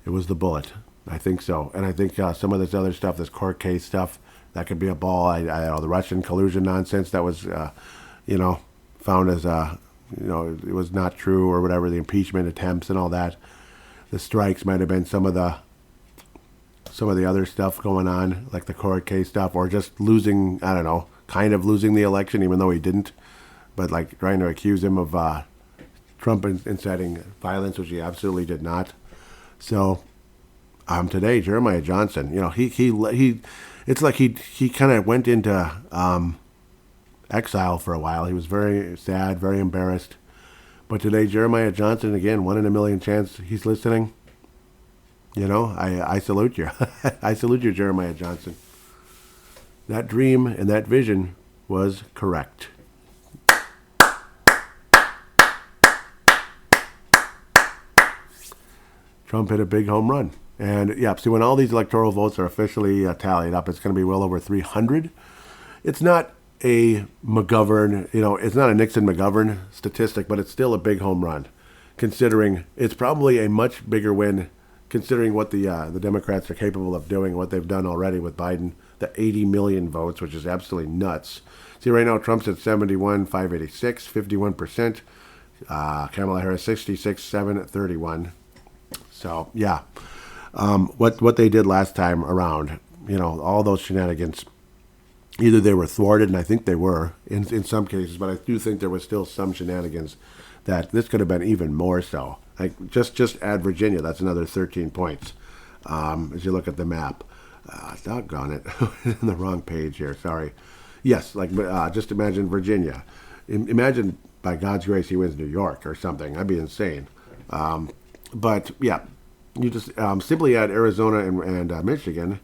it was the bullet. I think so. And I think some of this other stuff, this court case stuff, that could be a ball. I don't know, the Russian collusion nonsense that was, found as, it was not true or whatever, the impeachment attempts and all that. The strikes might have been some of the other stuff going on, like the court case stuff, or just losing, I don't know, kind of losing the election, even though he didn't, but like trying to accuse him of Trump inciting violence, which he absolutely did not. So today, Jeremiah Johnson, it's like he kind of went into exile for a while. He was very sad, very embarrassed. But today, Jeremiah Johnson, again, 1 in a million chance he's listening. I salute you. I salute you, Jeremiah Johnson. That dream and that vision was correct. Trump hit a big home run. And, yeah, see, when all these electoral votes are officially tallied up, it's going to be well over 300. It's not a McGovern, it's not a Nixon-McGovern statistic, but it's still a big home run, considering it's probably a much bigger win, considering what the Democrats are capable of doing, what they've done already with Biden, the 80 million votes, which is absolutely nuts. See, right now, Trump's at 71,586, 51%. Kamala Harris, 66,731. So, yeah. What they did last time around, all those shenanigans, either they were thwarted, and I think they were in some cases, but I do think there was still some shenanigans that this could have been even more so. Like just add Virginia, that's another 13 points. As you look at the map, doggone it, in the wrong page here. Sorry. Yes, like just imagine Virginia. Imagine by God's grace he wins New York or something. That'd be insane. But yeah, you just simply add Arizona and Michigan.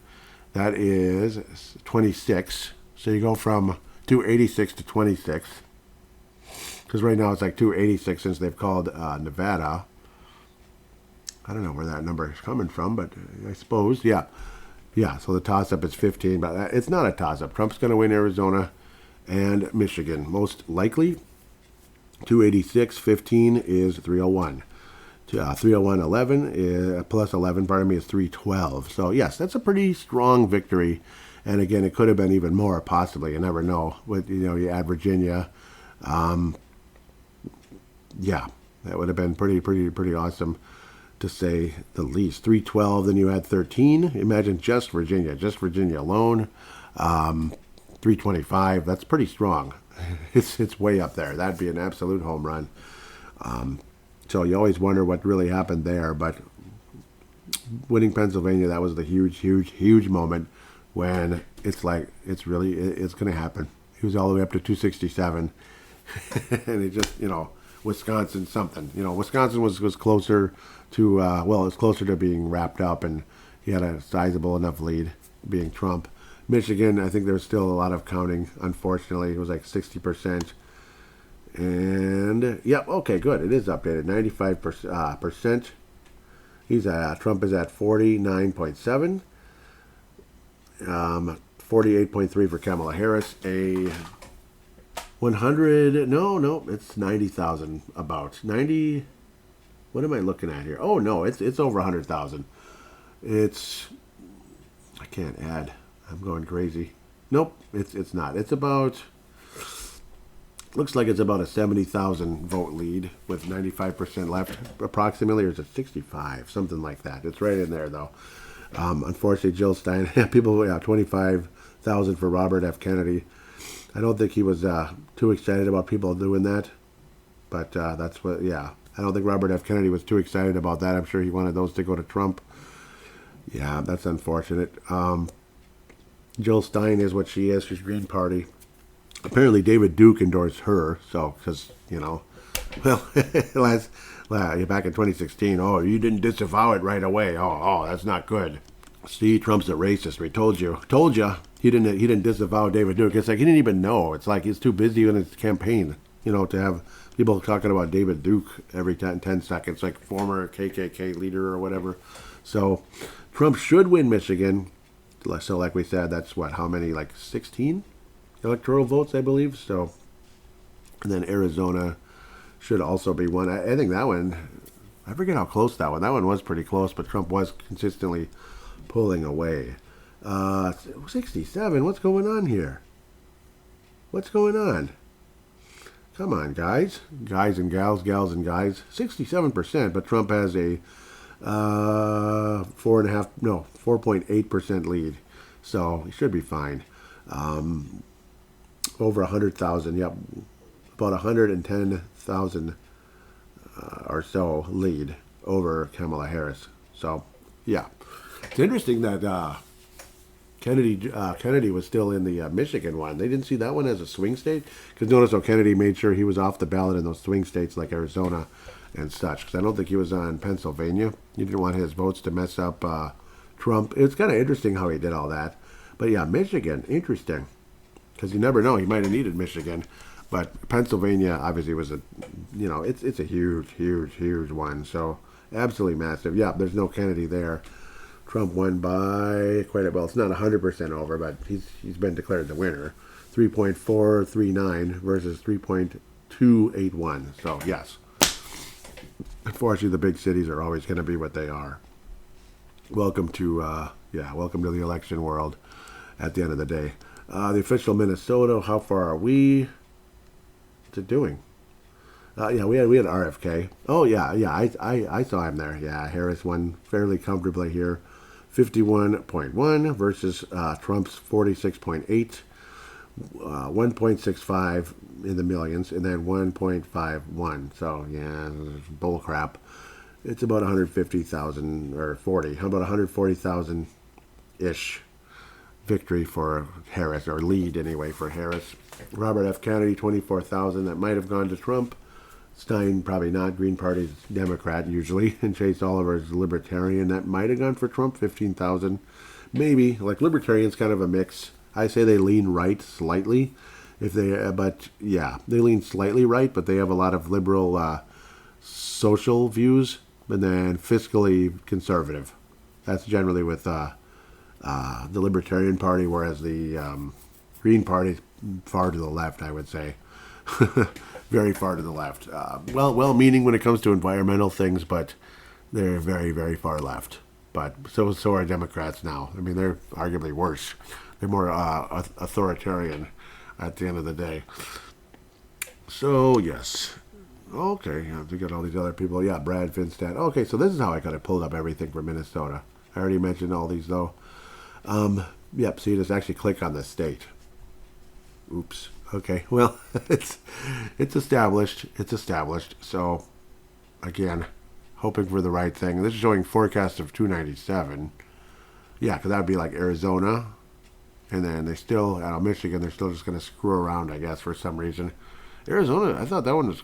That is 26. So you go from 286 to 26. Because right now it's like 286 since they've called Nevada. I don't know where that number is coming from, but I suppose, yeah. Yeah, so the toss-up is 15, but it's not a toss-up. Trump's going to win Arizona and Michigan. Most likely, 286, 15 is 301. 301, 11, plus 11, pardon me, is 312. So, yes, that's a pretty strong victory. And, again, it could have been even more, possibly. You never know. With, you add Virginia. Yeah, that would have been pretty awesome, to say the least. 312, then you add 13. Imagine just Virginia alone. 325, that's pretty strong. It's way up there. That'd be an absolute home run. So you always wonder what really happened there, but winning Pennsylvania, that was the huge moment when it's like, it's going to happen. He was all the way up to 267, and he just, Wisconsin something. Wisconsin was closer to, it was closer to being wrapped up, and he had a sizable enough lead, being Trump. Michigan, I think there's still a lot of counting, unfortunately. It was like 60%. And, yep, okay, good. It is updated, 95%. Trump is at 49.7. 48.3 for Kamala Harris. A 100, no, it's 90,000 about. 90, what am I looking at here? Oh, no, it's over 100,000. I can't add. I'm going crazy. Nope, it's not. It's about, looks like it's about a 70,000 vote lead with 95% left, approximately, or is it 65? Something like that. It's right in there, though. Unfortunately, Jill Stein, 25,000 for Robert F. Kennedy. I don't think he was too excited about people doing that, but that's what, I don't think Robert F. Kennedy was too excited about that. I'm sure he wanted those to go to Trump. Yeah, that's unfortunate. Jill Stein is what she is. She's Green Party. Apparently, David Duke endorsed her. So, because, back in 2016, oh, you didn't disavow it right away. Oh, that's not good. See, Trump's a racist. We told you. He didn't disavow David Duke. It's like he didn't even know. It's like he's too busy in his campaign, to have people talking about David Duke every 10 seconds, like former KKK leader or whatever. So, Trump should win Michigan. So, like we said, that's how many? Like 16 electoral votes, I believe. So, and then Arizona should also be one. I think that one, I forget how close that one was pretty close, but Trump was consistently pulling away. 67, what's going on here? What's going on? Come on, guys and gals and guys. 67%, but Trump has a 4.8% lead, so he should be fine. Over 100,000, yep, about 110,000 or so lead over Kamala Harris. So, yeah, it's interesting that Kennedy was still in the Michigan one. They didn't see that one as a swing state, because notice how Kennedy made sure he was off the ballot in those swing states like Arizona and such, because I don't think he was on Pennsylvania. He didn't want his votes to mess up Trump. It's kind of interesting how he did all that. But yeah, Michigan, interesting, because you never know. He might have needed Michigan. But Pennsylvania obviously was it's a huge one. So absolutely massive. Yeah, there's no Kennedy there. Trump won by quite a, well, it's not 100% over, but he's been declared the winner. 3.439 versus 3.281. So yes. Unfortunately, the big cities are always going to be what they are. Welcome to the election world at the end of the day. The official Minnesota, how far are we? What's it doing? We had RFK. Oh, I saw him there. Yeah, Harris won fairly comfortably here. 51.1 versus Trump's 46.8. 1.65 in the millions, and then 1.51. So, yeah, bull crap. It's about 150,000 or 40. How about 140,000-ish victory for Harris, or lead anyway for Harris. Robert F. Kennedy, 24,000. That might have gone to Trump. Stein, probably not. Green Party's Democrat usually. And Chase Oliver's Libertarian. That might have gone for Trump, 15,000. Maybe. Like, Libertarian's kind of a mix. I say they lean right slightly. They lean slightly right, but they have a lot of liberal social views, and then fiscally conservative. That's generally with the Libertarian Party, whereas the Green Party far to the left, I would say. Very far to the left. Well-meaning when it comes to environmental things, but they're very, very far left. But so are Democrats now. I mean, they're arguably worse. They're more authoritarian at the end of the day. So, yes. Okay, we got all these other people. Yeah, Brad Finstad. Okay, so this is how I got it pulled up everything for Minnesota. I already mentioned all these, though. Yep, so you just actually click on the state. Oops. Okay, well, it's established. It's established. So, again, hoping for the right thing. This is showing forecast of 297. Yeah, because that would be like Arizona. And then Michigan, they're still just going to screw around, I guess, for some reason. Arizona, I thought that one was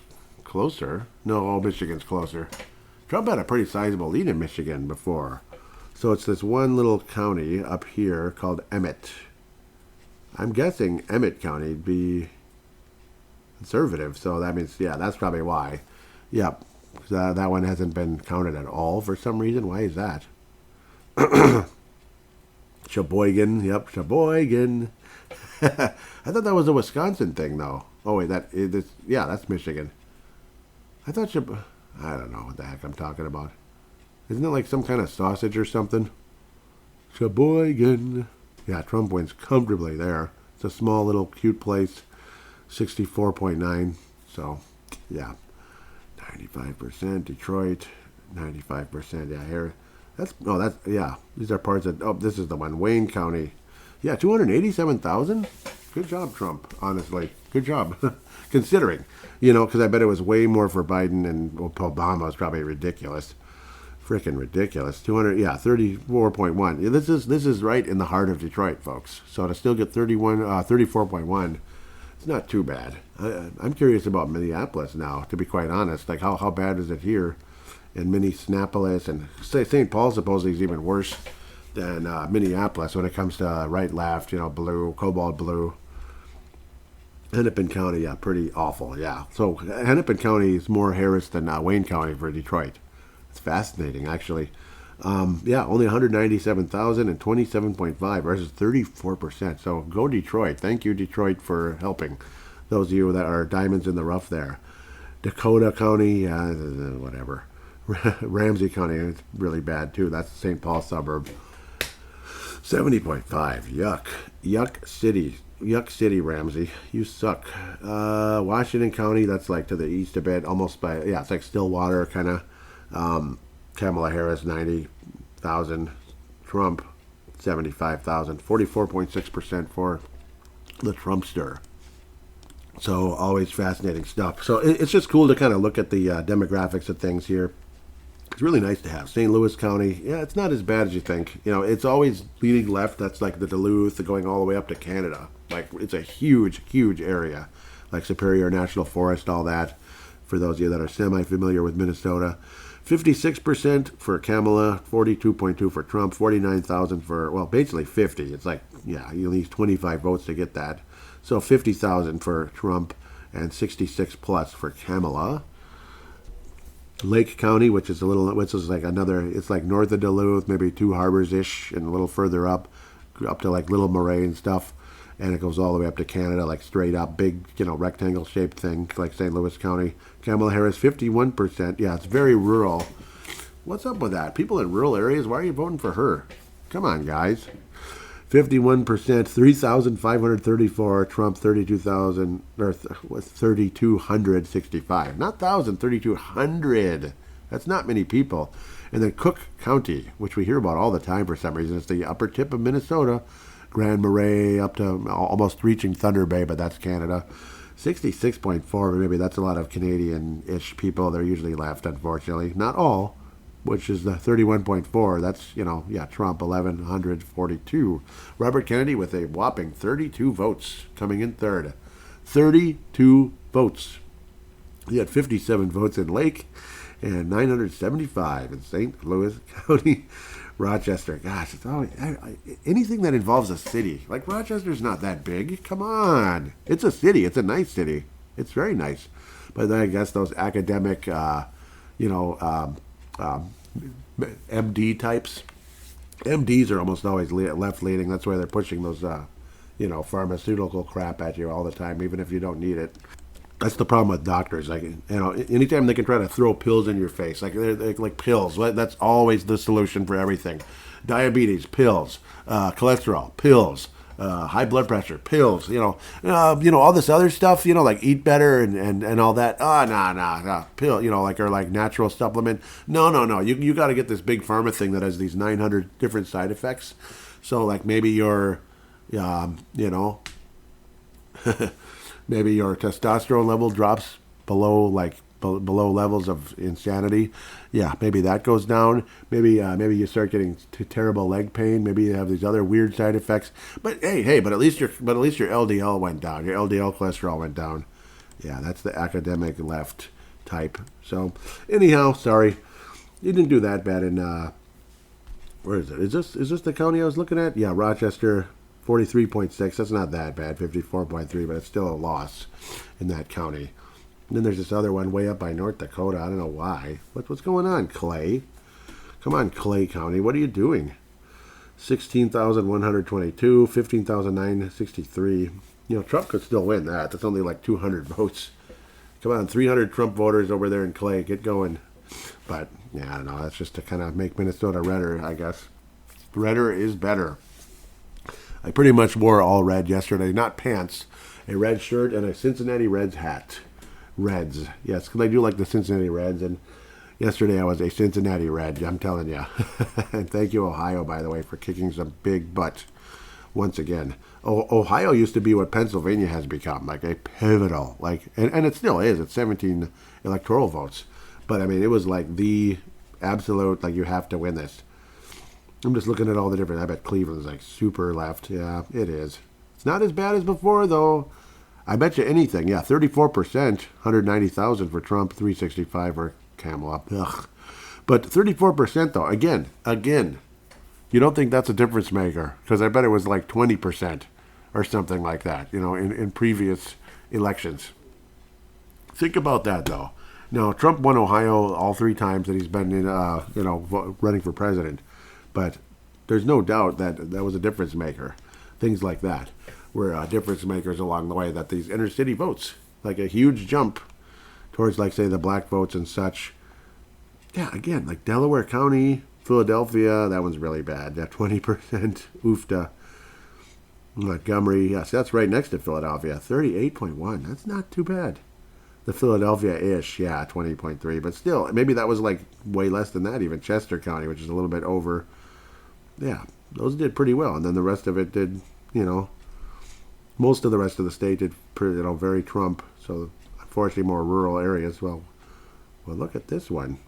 closer. No, Michigan's closer. Trump had a pretty sizable lead in Michigan before. So it's this one little county up here called Emmett. I'm guessing Emmett County would be conservative, so that means, yeah, that's probably why. Yep, that one hasn't been counted at all for some reason. Why is that? Sheboygan, yep, Sheboygan. I thought that was a Wisconsin thing, though. Oh, wait, that's Michigan. I don't know what the heck I'm talking about. Isn't it like some kind of sausage or something? Sheboygan. Yeah, Trump wins comfortably there. It's a small little cute place. 64.9. So, yeah. 95%. Detroit. 95%. Yeah, here. Yeah. These are parts of, this is the one. Wayne County. Yeah, 287,000? Good job, Trump, honestly. Good job. Considering, because I bet it was way more for Biden, and Obama was probably ridiculous. Freaking ridiculous. 34.1. Yeah, this is right in the heart of Detroit, folks. So to still get 34.1, it's not too bad. I'm curious about Minneapolis now, to be quite honest. Like, how bad is it here in Minneapolis? And St. Paul supposedly is even worse than Minneapolis when it comes to right, left, blue, cobalt blue. Hennepin County, yeah, pretty awful, yeah. So Hennepin County is more Harris than Wayne County for Detroit. It's fascinating, actually. Only 197,000 and 27.5 versus 34%. So go Detroit. Thank you, Detroit, for helping those of you that are diamonds in the rough there. Dakota County, whatever. Ramsey County, it's really bad, too. That's the St. Paul suburb. 70.5. Yuck. Yuck City, Ramsey. You suck. Washington County, that's like to the east a bit, almost it's like Stillwater, kind of. Kamala Harris, 90,000. Trump, 75,000. 44.6% for the Trumpster. So always fascinating stuff. So it's just cool to kind of look at the demographics of things here. It's really nice to have. St. Louis County, yeah, it's not as bad as you think. It's always leaning left. That's like the Duluth, going all the way up to Canada. Like, it's a huge, huge area. Like Superior National Forest, all that. For those of you that are semi-familiar with Minnesota. 56% for Kamala, 42.2 for Trump, 49,000 for, basically 50. It's like, yeah, you need 25 votes to get that. So 50,000 for Trump and 66 plus for Kamala. Lake County, which is like it's like north of Duluth, maybe Two Harbors-ish, and a little further up to like Little Moray and stuff. And it goes all the way up to Canada, like straight up, big, rectangle-shaped thing, like St. Louis County. Kamala Harris, 51%. Yeah, it's very rural. What's up with that? People in rural areas, why are you voting for her? Come on, guys. 51%, 3,534. Trump, 32,000, or 3,265. Not 1,000, 3,200. That's not many people. And then Cook County, which we hear about all the time for some reason. It's the upper tip of Minnesota. Grand Marais up to almost reaching Thunder Bay, but that's Canada. 66.4, maybe that's a lot of Canadian-ish people. They're usually left, unfortunately. Not all, which is the 31.4. That's, Trump, 1,142. Robert Kennedy with a whopping 32 votes coming in third. 32 votes. He had 57 votes in Lake and 975 in St. Louis County. Rochester, gosh, it's always anything that involves a city. Like, Rochester's not that big. Come on, it's a city. It's a nice city. It's very nice. But then I guess those academic, MD types. MDs are almost always left-leaning. That's why they're pushing those, pharmaceutical crap at you all the time, even if you don't need it. That's the problem with doctors. Like, anytime they can try to throw pills in your face, they're like pills. That's always the solution for everything. Diabetes, pills. Cholesterol, pills. High blood pressure, pills. All this other stuff. Like eat better and all that. Nah. Pill. Or like natural supplement. No. You got to get this big pharma thing that has these 900 different side effects. So like maybe you're, maybe your testosterone level drops below levels of insanity. Yeah, maybe that goes down. Maybe you start getting terrible leg pain. Maybe you have these other weird side effects. But hey, but at least your LDL went down. Your LDL cholesterol went down. Yeah, that's the academic left type. So, anyhow, sorry. You didn't do that bad in, where is it? Is this the county I was looking at? Yeah, Rochester, 43.6. That's not that bad, 54.3, but it's still a loss in that county. And then there's this other one way up by North Dakota. I don't know why. What's going on, Clay? Come on, Clay County. What are you doing? 16,122, 15,963. Trump could still win that. That's only like 200 votes. Come on, 300 Trump voters over there in Clay. Get going. But, yeah, I don't know. That's just to kind of make Minnesota redder, I guess. Redder is better. I pretty much wore all red yesterday. Not pants. A red shirt and a Cincinnati Reds hat. Reds. Yes, because I do like the Cincinnati Reds. And yesterday I was a Cincinnati Red. I'm telling you. And thank you, Ohio, by the way, for kicking some big butt once again. Ohio used to be what Pennsylvania has become, like a pivotal, and it still is. It's 17 electoral votes. But, I mean, it was like the absolute, you have to win this. I'm just looking at all the different, I bet Cleveland's like super left. Yeah, it is. It's not as bad as before, though. I bet you anything. Yeah, 34%, 190,000 for Trump, 365 for Kamala. Ugh. But 34%, though, again, you don't think that's a difference maker? Because I bet it was like 20% or something like that, in previous elections. Think about that, though. Now, Trump won Ohio all 3 times that he's been in, running for president. But there's no doubt that that was a difference maker. Things like that were difference makers along the way, that these inner city votes, like a huge jump towards, say, the black votes and such. Yeah, again, like Delaware County, Philadelphia, that one's really bad. Yeah, 20%. Oofta. Montgomery, yes, that's right next to Philadelphia. 38.1. That's not too bad. The Philadelphia-ish, yeah, 20.3. But still, maybe that was way less than that even. Chester County, which is a little bit over. Yeah, those did pretty well. And then the rest of it did, most of the rest of the state did pretty, very Trump. So, unfortunately, more rural areas. Well, look at this one.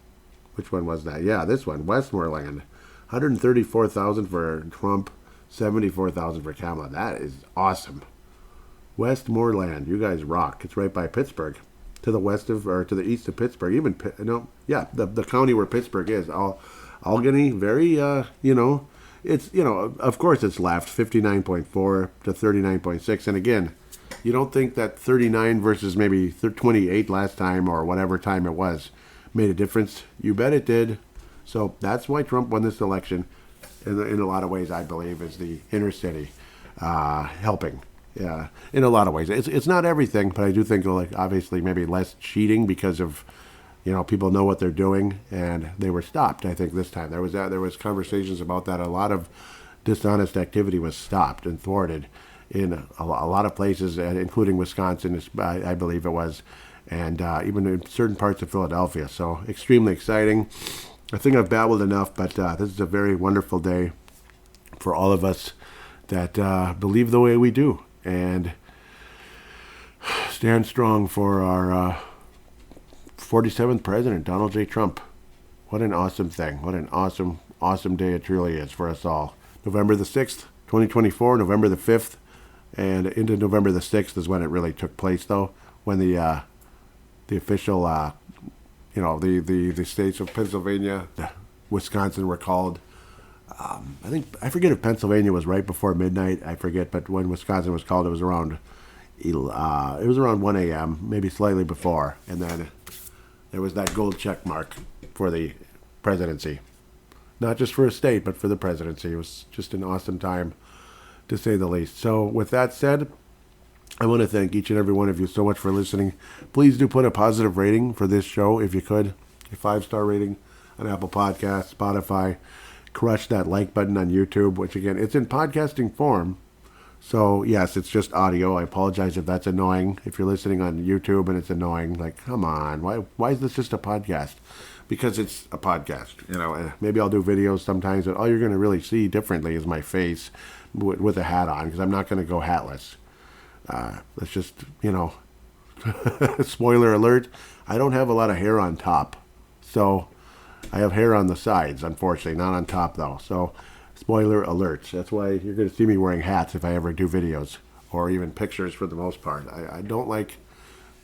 Which one was that? Yeah, this one, Westmoreland. 134,000 for Trump, 74,000 for Kamala. That is awesome. Westmoreland, you guys rock. It's right by Pittsburgh, to the west of, or to the east of Pittsburgh. Even, the county where Pittsburgh is. Albany, very, it's, of course it's left, 59.4 to 39.6. And again, you don't think that 39 versus maybe 28 last time or whatever time it was made a difference? You bet it did. So that's why Trump won this election. In a lot of ways, I believe, is the inner city helping. Yeah, in a lot of ways. It's not everything, but I do think, obviously, maybe less cheating because of, people know what they're doing, and they were stopped, I think, this time. There was conversations about that. A lot of dishonest activity was stopped and thwarted in a lot of places, including Wisconsin, I believe it was, and even in certain parts of Philadelphia. So extremely exciting. I think I've babbled enough, but this is a very wonderful day for all of us that believe the way we do and stand strong for our 47th president, Donald J. Trump. What an awesome thing. What an awesome, awesome day it truly is for us all. November the 6th, 2024, November the 5th, and into November the 6th is when it really took place, though, when the official, the states of Pennsylvania, Wisconsin were called. I forget if Pennsylvania was right before midnight. I forget, but when Wisconsin was called, it was around 1 a.m., maybe slightly before, and then there was that gold check mark for the presidency. Not just for a state, but for the presidency. It was just an awesome time, to say the least. So with that said, I want to thank each and every one of you so much for listening. Please do put a positive rating for this show, if you could. A 5-star rating on Apple Podcasts, Spotify. Crush that like button on YouTube, which, again, it's in podcasting form. So, yes, it's just audio. I apologize if that's annoying. If you're listening on YouTube and it's annoying, come on. Why is this just a podcast? Because it's a podcast. Maybe I'll do videos sometimes, but all you're going to really see differently is my face with a hat on, because I'm not going to go hatless. Let's just, spoiler alert, I don't have a lot of hair on top. So I have hair on the sides, unfortunately, not on top, though. So spoiler alert. That's why you're going to see me wearing hats if I ever do videos, or even pictures for the most part. I don't like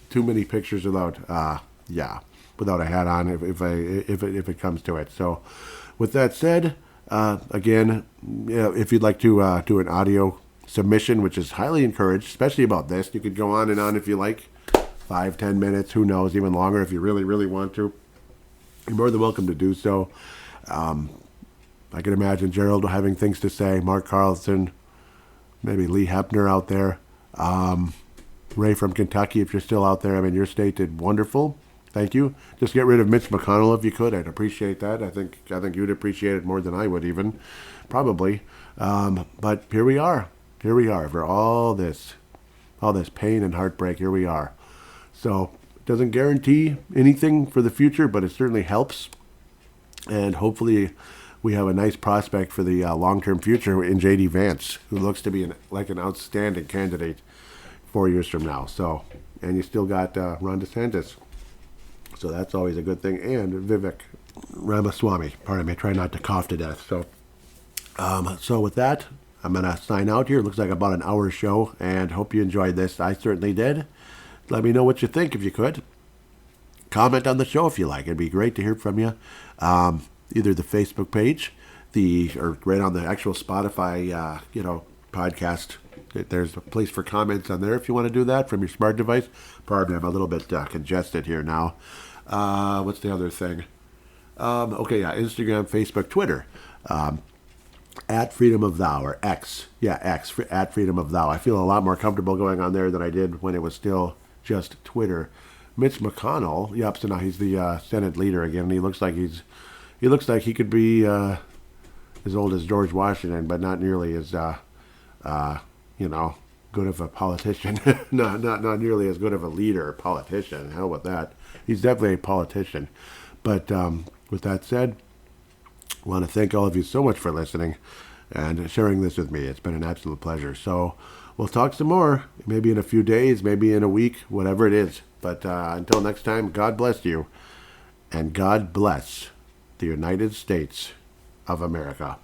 too many pictures without yeah, without a hat on if it comes to it. So, with that said, again, if you'd like to do an audio submission, which is highly encouraged, especially about this, you could go on and on if you like, 5-10 minutes, who knows, even longer if you really, really want to. You're more than welcome to do so. I can imagine Gerald having things to say, Mark Carlson, maybe Lee Hepner out there, Ray from Kentucky, if you're still out there. I mean, your state did wonderful. Thank you. Just get rid of Mitch McConnell if you could. I'd appreciate that. I think you'd appreciate it more than I would even, probably. But here we are. Here we are for all this pain and heartbreak. Here we are. So it doesn't guarantee anything for the future, but it certainly helps. And hopefully we have a nice prospect for the long-term future in J.D. Vance, who looks to be an outstanding candidate 4 years from now. So, and you still got Ron DeSantis. So that's always a good thing. And Vivek Ramaswamy. Pardon me, try not to cough to death. So with that, I'm going to sign out here. It looks like about an hour show, and hope you enjoyed this. I certainly did. Let me know what you think if you could. Comment on the show if you like. It'd be great to hear from you. Either the Facebook page, or right on the actual Spotify, podcast. There's a place for comments on there if you want to do that from your smart device. Pardon me, I'm a little bit congested here now. What's the other thing? Instagram, Facebook, Twitter. At Freedom of Thou, or X. Yeah, X, at Freedom of Thou. I feel a lot more comfortable going on there than I did when it was still just Twitter. Mitch McConnell, yep, so now he's the Senate leader again, and he looks like he could be as old as George Washington, but not nearly as good of a politician. not nearly as good of a leader or politician. Hell with that. He's definitely a politician. But with that said, I want to thank all of you so much for listening and sharing this with me. It's been an absolute pleasure. So we'll talk some more, maybe in a few days, maybe in a week, whatever it is. But until next time, God bless you, and God bless the United States of America.